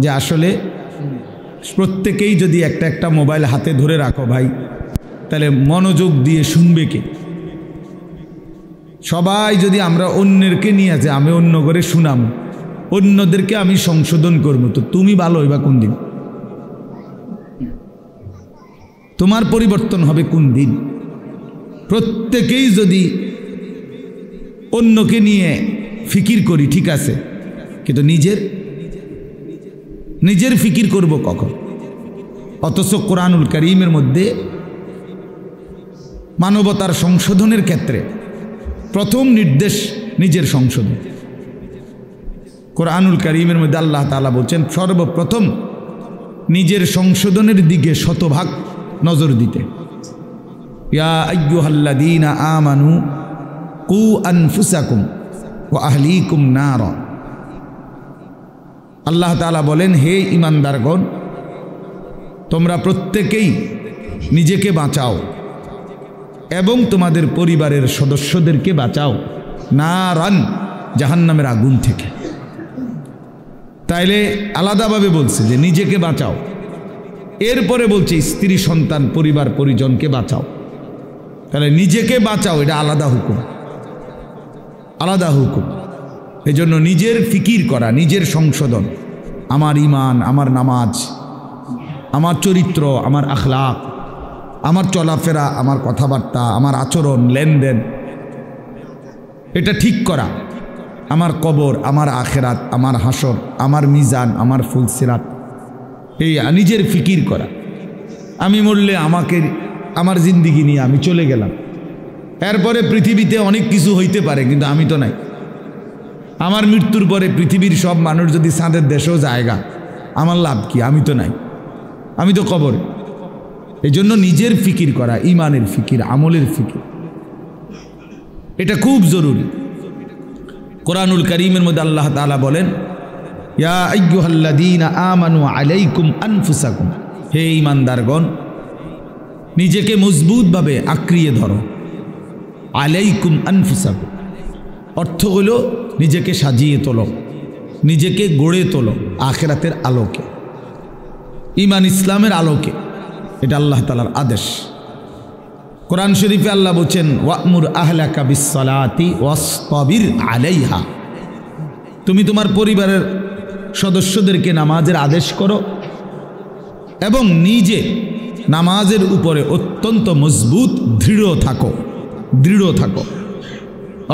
যে আসলে প্রত্যেকেই যদি একটা একটা মোবাইল হাতে ধরে রাখো ভাই, তাহলে মনোযোগ দিয়ে শুনবে কে? সবাই যদি আমরা অন্যেরকে নিয়ে আছে, আমি অন্য করে শুনাম, অন্যদেরকে আমি সংশোধন করবো, তো তুমি ভালো হইবা কোন দিন? তোমার পরিবর্তন হবে কোন দিন? প্রত্যেকেই যদি অন্যকে নিয়ে ফিকির করি ঠিক আছে, কিন্তু নিজের ফিকির করব কখন? অথচ কোরআনুল কারীমের মধ্যে মানবতার সংশোধনের ক্ষেত্রে প্রথম নির্দেশ নিজের সংশোধন। কোরআনুল কারীমের মধ্যে আল্লাহ তাআলা বলছেন সর্বপ্রথম নিজের সংশোধনের দিকে শতভাগ নজর দিতে। ইয়া আইয়ুহাল্লাযীনা আমানু কু আনফুসাকুম ওয়া আহলিকুম নারা। আল্লাহ তাআলা বলেন, হে ঈমানদারগণ, তোমরা প্রত্যেকেই নিজেকে বাঁচাও এবং তোমাদের পরিবারের সদস্যদেরকে বাঁচাও নারান, জাহান্নামের আগুন থেকে। তাইলে আলাদাভাবে বলছে যে নিজেকে বাঁচাও, এরপরে বলছে স্ত্রী, সন্তান, পরিবার পরিজনকে বাঁচাও। তাহলে নিজেকে বাঁচাও, এটা আলাদা হুকুম, আলাদা হুকুম। এই জন্য নিজের ফিকির করা, নিজের সংশোধন, আমার ঈমান, আমার নামাজ, আমার চরিত্র, আমার আখলাক, আমার চলাফেরা, আমার কথাবার্তা, আমার আচরণ, লেনদেন, এটা ঠিক করা। আমার কবর, আমার আখেরাত, আমার হাসর, আমার মিজান, আমার ফুলসিরাত, এই নিজের ফিকির করা। আমি মরলে আমাকে, আমার জিন্দিগি নিয়ে আমি চলে গেলাম, এরপরে পৃথিবীতে অনেক কিছু হইতে পারে, কিন্তু আমি তো নাই। আমার মৃত্যুর পরে পৃথিবীর সব মানুষ যদি চাঁদের দেশেও জায়গা, আমার লাভ কি? আমি তো নাই, আমি তো কবরে। এই জন্য নিজের ফিকির করা, ঈমানের ফিকির, আমলের ফিকির, এটা খুব জরুরি। কোরআনুল কারীমের মধ্যে আল্লাহ তাআলা বলেন, ইয়া আইয়ুহাল্লাযীনা আমানু আলাইকুম আনফুসাকুম, হে ঈমানদারগণ, নিজেকে মজবুতভাবে আঁকড়িয়ে ধরো। আলাইকুম আনফুসাকুম অর্থ হলো নিজেকে সাজিয়ে তোলো, নিজেকে গড়ে তোলো আখিরাতের আলোকে, ঈমান ইসলামের আলোকে। এটা আল্লাহ তাআলার আদেশ। কোরআন শরীফে আল্লাহ বলছেন ওয়া'মুর আহলাকা বিস-সালাতি ওয়াসতাবির আলাইহা, তুমি তোমার পরিবারের সদস্যদেরকে নামাজের আদেশ করো এবং নিজে নামাজের উপরে অত্যন্ত মজবুত দৃঢ় থাকো।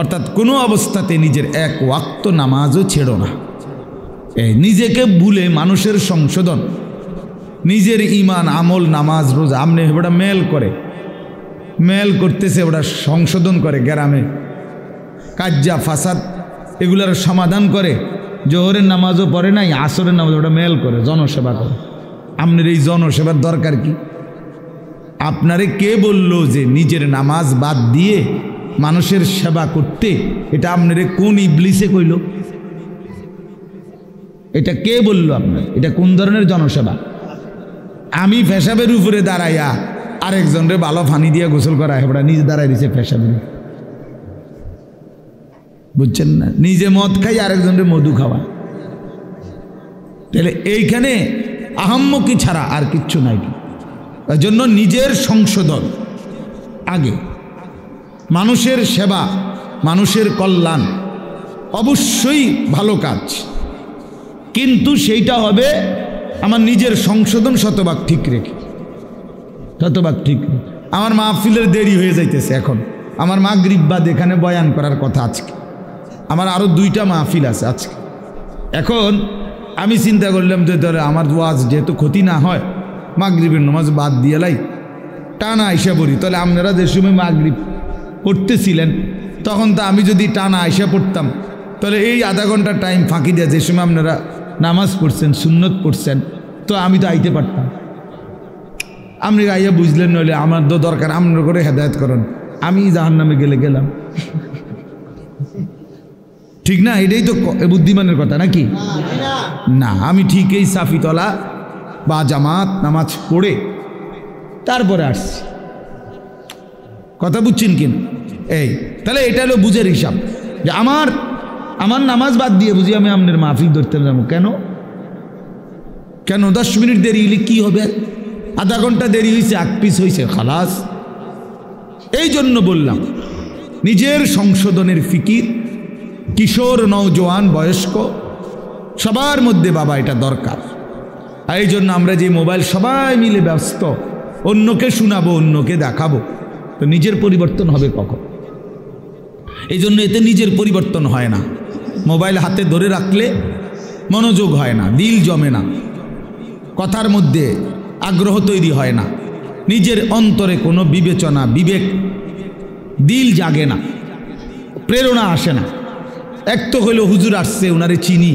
অর্থাৎ কোনো অবস্থাতে নিজের এক ওয়াক্ত নামাজও ছেড়ো না। নিজেকে ভুলে মানুষের সংশোধন, নিজের ইমান আমল নামাজ রোজা আমনে ওটা মেল করতেছে, ওটা সংশোধন করে, গ্রামে কাজ্জা ফাসাদ এগুলার সমাধান করে। জোহরের নামাজও পড়ে নাই, আসরের নামাজ ওটা মেল করে, জনসেবা করে। আপনার এই জনসেবার দরকার কি? আপনারে কে বলল যে নিজের নামাজ বাদ দিয়ে মানুষের সেবা করতে? এটা আপনারে কোন ইবলিসে কইল? এটা কে বলল আপনার? এটা কোন ধরনের জনসেবা? আমি পেশাবের উপরে দাঁড়াইয়া আরেকজনরে ভালো পানি দিয়ে গোসল করা, হেবড়া নিজে দাঁড়াই দিছে পেশাবের, বুঝছেন না? নিজে মদ খাই আরেকজনরে মধু খাওয়া। তাহলে এইখানে আহাম্মকি ছাড়া আর কিচ্ছু নাই। তার জন্য নিজের সংশোধন আগে, মানুষের সেবা, মানুষের কল্যাণ অবশ্যই ভালো কাজ, কিন্তু সেইটা হবে আমার নিজের সংশোধন শতভাগ ঠিক রেখে। আমার মাহফিলের দেরি হয়ে যাইতেছে, এখন আমার মাগরিব বাদ এখানে বয়ান করার কথা। আজকে আমার আরও 2টা মাহফিল আছে আজকে। এখন আমি চিন্তা করলাম যে ধরে আমার ওয়াজ যেহেতু ক্ষতি না হয়, মাগরিবের নামাজ বাদ দিয়ে লাই, টানা আইসা পড়ি। তাহলে আপনারা যে সময় মাগরিব পড়তেছিলেন তখন তো আমি যদি টানা আইসা পড়তাম, তাহলে এই আধা ঘন্টা টাইম ফাঁকি দেওয়া, যে সময় আপনারা নামাজ পড়ছেন, সুন্নত পড়ছেন, তো আমি তো আইতে পারতাম। আপনি আইয়া বুঝলেন, নইলে আমার তো দরকার আপনার করে হেদায়েত করেন, আমি জাহান্নামে গেলাম, ঠিক না? এটাই তো বুদ্ধিমানের কথা নাকি না? আমি ঠিক এই সাফিতলা বা জামাত নামাজ পড়ে তারপরে আসছি, কথা বুঝছেন কিনা? এই তাহলে এটা হলো বুঝের হিসাব যে আমার নামাজ বাদ দিয়ে বুঝি আমি আপনার মাহফিল ধরতে যাবো। কেন 10 মিনিট দেরি হলে কি হবে? আধা ঘন্টা দেরি হয়েছে, 1 পিস হয়েছে, খালাস। এই জন্য বললাম নিজের সংশোধনের ফিকির কিশোর, নওজোয়ান, বয়স্ক সবার মধ্যে বাবা এটা দরকার। আর এই জন্য আমরা যে মোবাইল সবাই মিলে ব্যস্ত, অন্যকে শোনাবো, অন্যকে দেখাবো, তো নিজের পরিবর্তন হবে কখন? এই জন্য এতে নিজের পরিবর্তন হয় না। মোবাইল হাতে ধরে রাখলে মনোযোগ হয় না, দিল জমে না, কথার মধ্যে আগ্রহ তৈরি হয় না, নিজের অন্তরে কোনো বিবেচনা, বিবেক, দিল জাগে না, প্রেরণা আসে না। এক তো হইল হুজুর আসছে, ওনারে চিনি,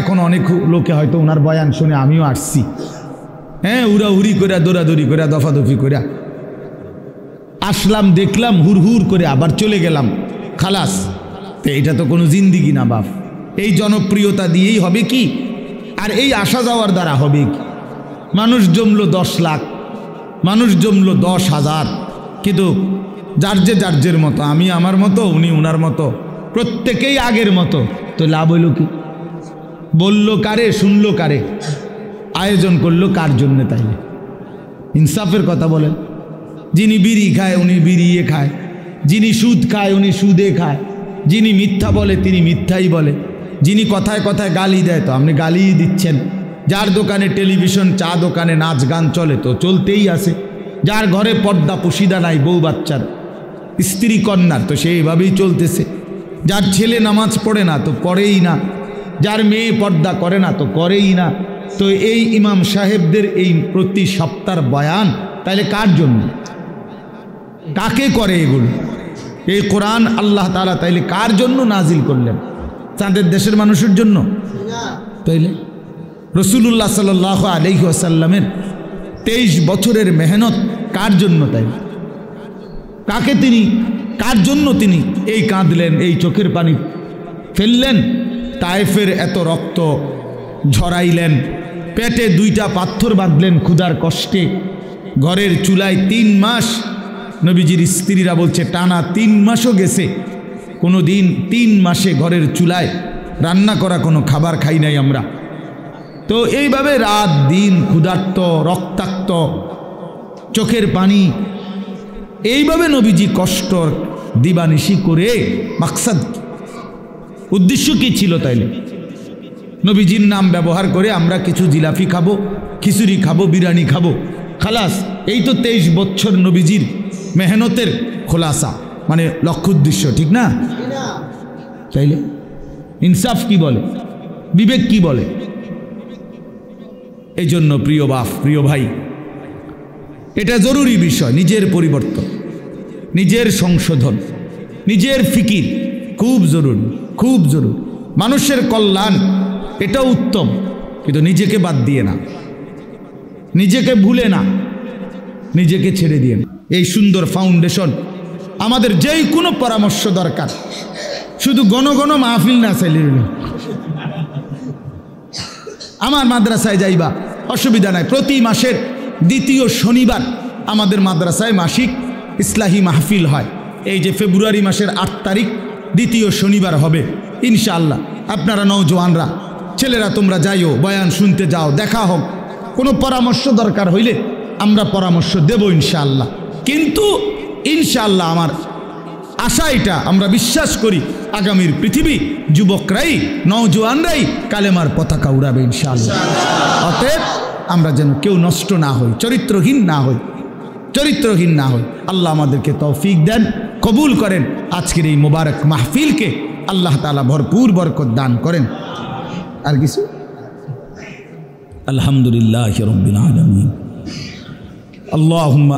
এখন অনেক লোকে হয়তো ওনার বয়ান শুনে আমিও আসছি, হ্যাঁ, উড়াউড়ি করে, দৌড়াদৌড়ি করে, দফাদফি করে আসলাম, দেখলাম, হুড় করে আবার চলে গেলাম, খালাস। তো এটা তো কোনো জিন্দিগি না বাপ। এই জনপ্রিয়তা দিয়েই হবে কি? আর এই আসা যাওয়ার দ্বারা হবে কি? মানুষ জমলো 10 লাখ, মানুষ জমলো 10,000, কিন্তু যার মতো, আমি আমার মতো, উনি উনার মতো, প্রত্যেকেই আগের মতো, তো লাভ হইল কি? বললো কারে, শুনলো কারে, আয়োজন করলো কার জন্যে? তাইলে ইনসাফের কথা বলেন। যিনি বিড়ি খায় উনি বিড়িয়ে খায়, যিনি সুদ খায় উনি সুদে খায়, যিনি মিথ্যা বলে তিনি মিথ্যাই বলে, যিনি কথায় কথায় গালি দেয় তো আপনি গালিই দিচ্ছেন, যার দোকানে টেলিভিশন, চা দোকানে নাচ গান চলে তো চলতেই আছে, যার ঘরে পর্দা পুশিদা নাই, বউ বাচ্চার, স্ত্রী কন্যার, তো সেইভাবেই চলতেছে, যার ছেলে নামাজ পড়ে না তো পড়েই না, যার মেয়ে পর্দা করে না তো করেই না। তো এই ইমাম সাহেবদের এই প্রতি সপ্তাহ বয়ান তাইলে কার জন্য? কাকে করে এগুলো? এই কোরআন আল্লাহ তাআলা তাইলে কার জন্য নাজিল করলেন? চাঁদের দেশের মানুষের জন্য? তাইলে রাসূলুল্লাহ সাল্লাল্লাহু আলাইহি ওয়াসাল্লামের 23 বছরের মেহনত কার জন্য? তাই কার জন্য তিনি এই কাঁদলেন, এই চোখের পানি ফেললেন, তায়েফের এত রক্ত ঝরাইলেন, পেটে 2টা পাথর বাঁধলেন ক্ষুধার কষ্টে, ঘরের চুলায় 3 মাস, নবীজির স্ত্রীরা বলছে টানা 3 মাসও গেছে, কোনো দিন 3 মাসে ঘরের চুলায় রান্না করা কোনো খাবার খাই নাই আমরা। তো এইভাবে রাত দিন ক্ষুধার্ত, রক্তাক্ত, চোখের পানি, এইভাবে নবীজি কষ্ট দিবানিশি করে মাকসাদ উদ্দেশ্য কি ছিল তাইলে? নবীজির নাম ব্যবহার করে আমরা কিছু জিলাপি খাবো, খিচুড়ি খাবো, বিরিয়ানি খাবো, খালাস। এই তো 23 বছর নবীজির মেহনতের খোলাসা, মানে লক্ষ্য উদ্দেশ্য, ঠিক না? তাইলে ইনসাফ কি বলে, বিবেক কি বলে? এই জন্য প্রিয় বাপ, প্রিয় ভাই, এটা জরুরি বিষয়। নিজের পরিবর্তন, নিজের সংশোধন, নিজের ফিকির খুব জরুরি, খুব জরুরি। মানুষের কল্যাণ এটাও উত্তম, কিন্তু নিজেকে বাদ দিয়ে না, নিজেকে ভুলে না, নিজেকে ছেড়ে দিয়ে না। এই সুন্দর ফাউন্ডেশন আমাদের যেই কোনো পরামর্শ দরকার, শুধু ঘন ঘন মাহফিল না চাইলে, আমার মাদ্রাসায় যাইবা অসুবিধা নাই। প্রতি মাসের দ্বিতীয় শনিবার আমাদের মাদ্রাসায় মাসিক ইসলাহি মাহফিল হয়। এই যে ফেব্রুয়ারি মাসের 8 তারিখ দ্বিতীয় শনিবার হবে ইনশাআল্লাহ। আপনারা নওজোয়ানরা, ছেলেরা তোমরা যাইও, বয়ান শুনতে যাও, দেখা হোক। কোনো পরামর্শ দরকার হইলে আমরা পরামর্শ দেব ইনশাআল্লাহ। কিন্তু ইনশাআল্লাহ আমার আশা এটা, আমরা বিশ্বাস করি আগামীর পৃথিবী যুবকরাই, নওজোয়ানরাই কালেমার পতাকা উড়াবে ইনশাআল্লাহ। অতএব আমরা যেন কেউ নষ্ট না হই, চরিত্রহীন না হই, চরিত্রহীন না হই। আল্লাহ আমাদেরকে তৌফিক দেন, কবুল করেন। আজকের এই মোবারক মাহফিলকে আল্লাহ তাআলা ভরপুর বরকত দান করেন। আর কিছু? আলহামদুলিল্লাহি রাব্বিল আলামিন। আল্লাহুম্মা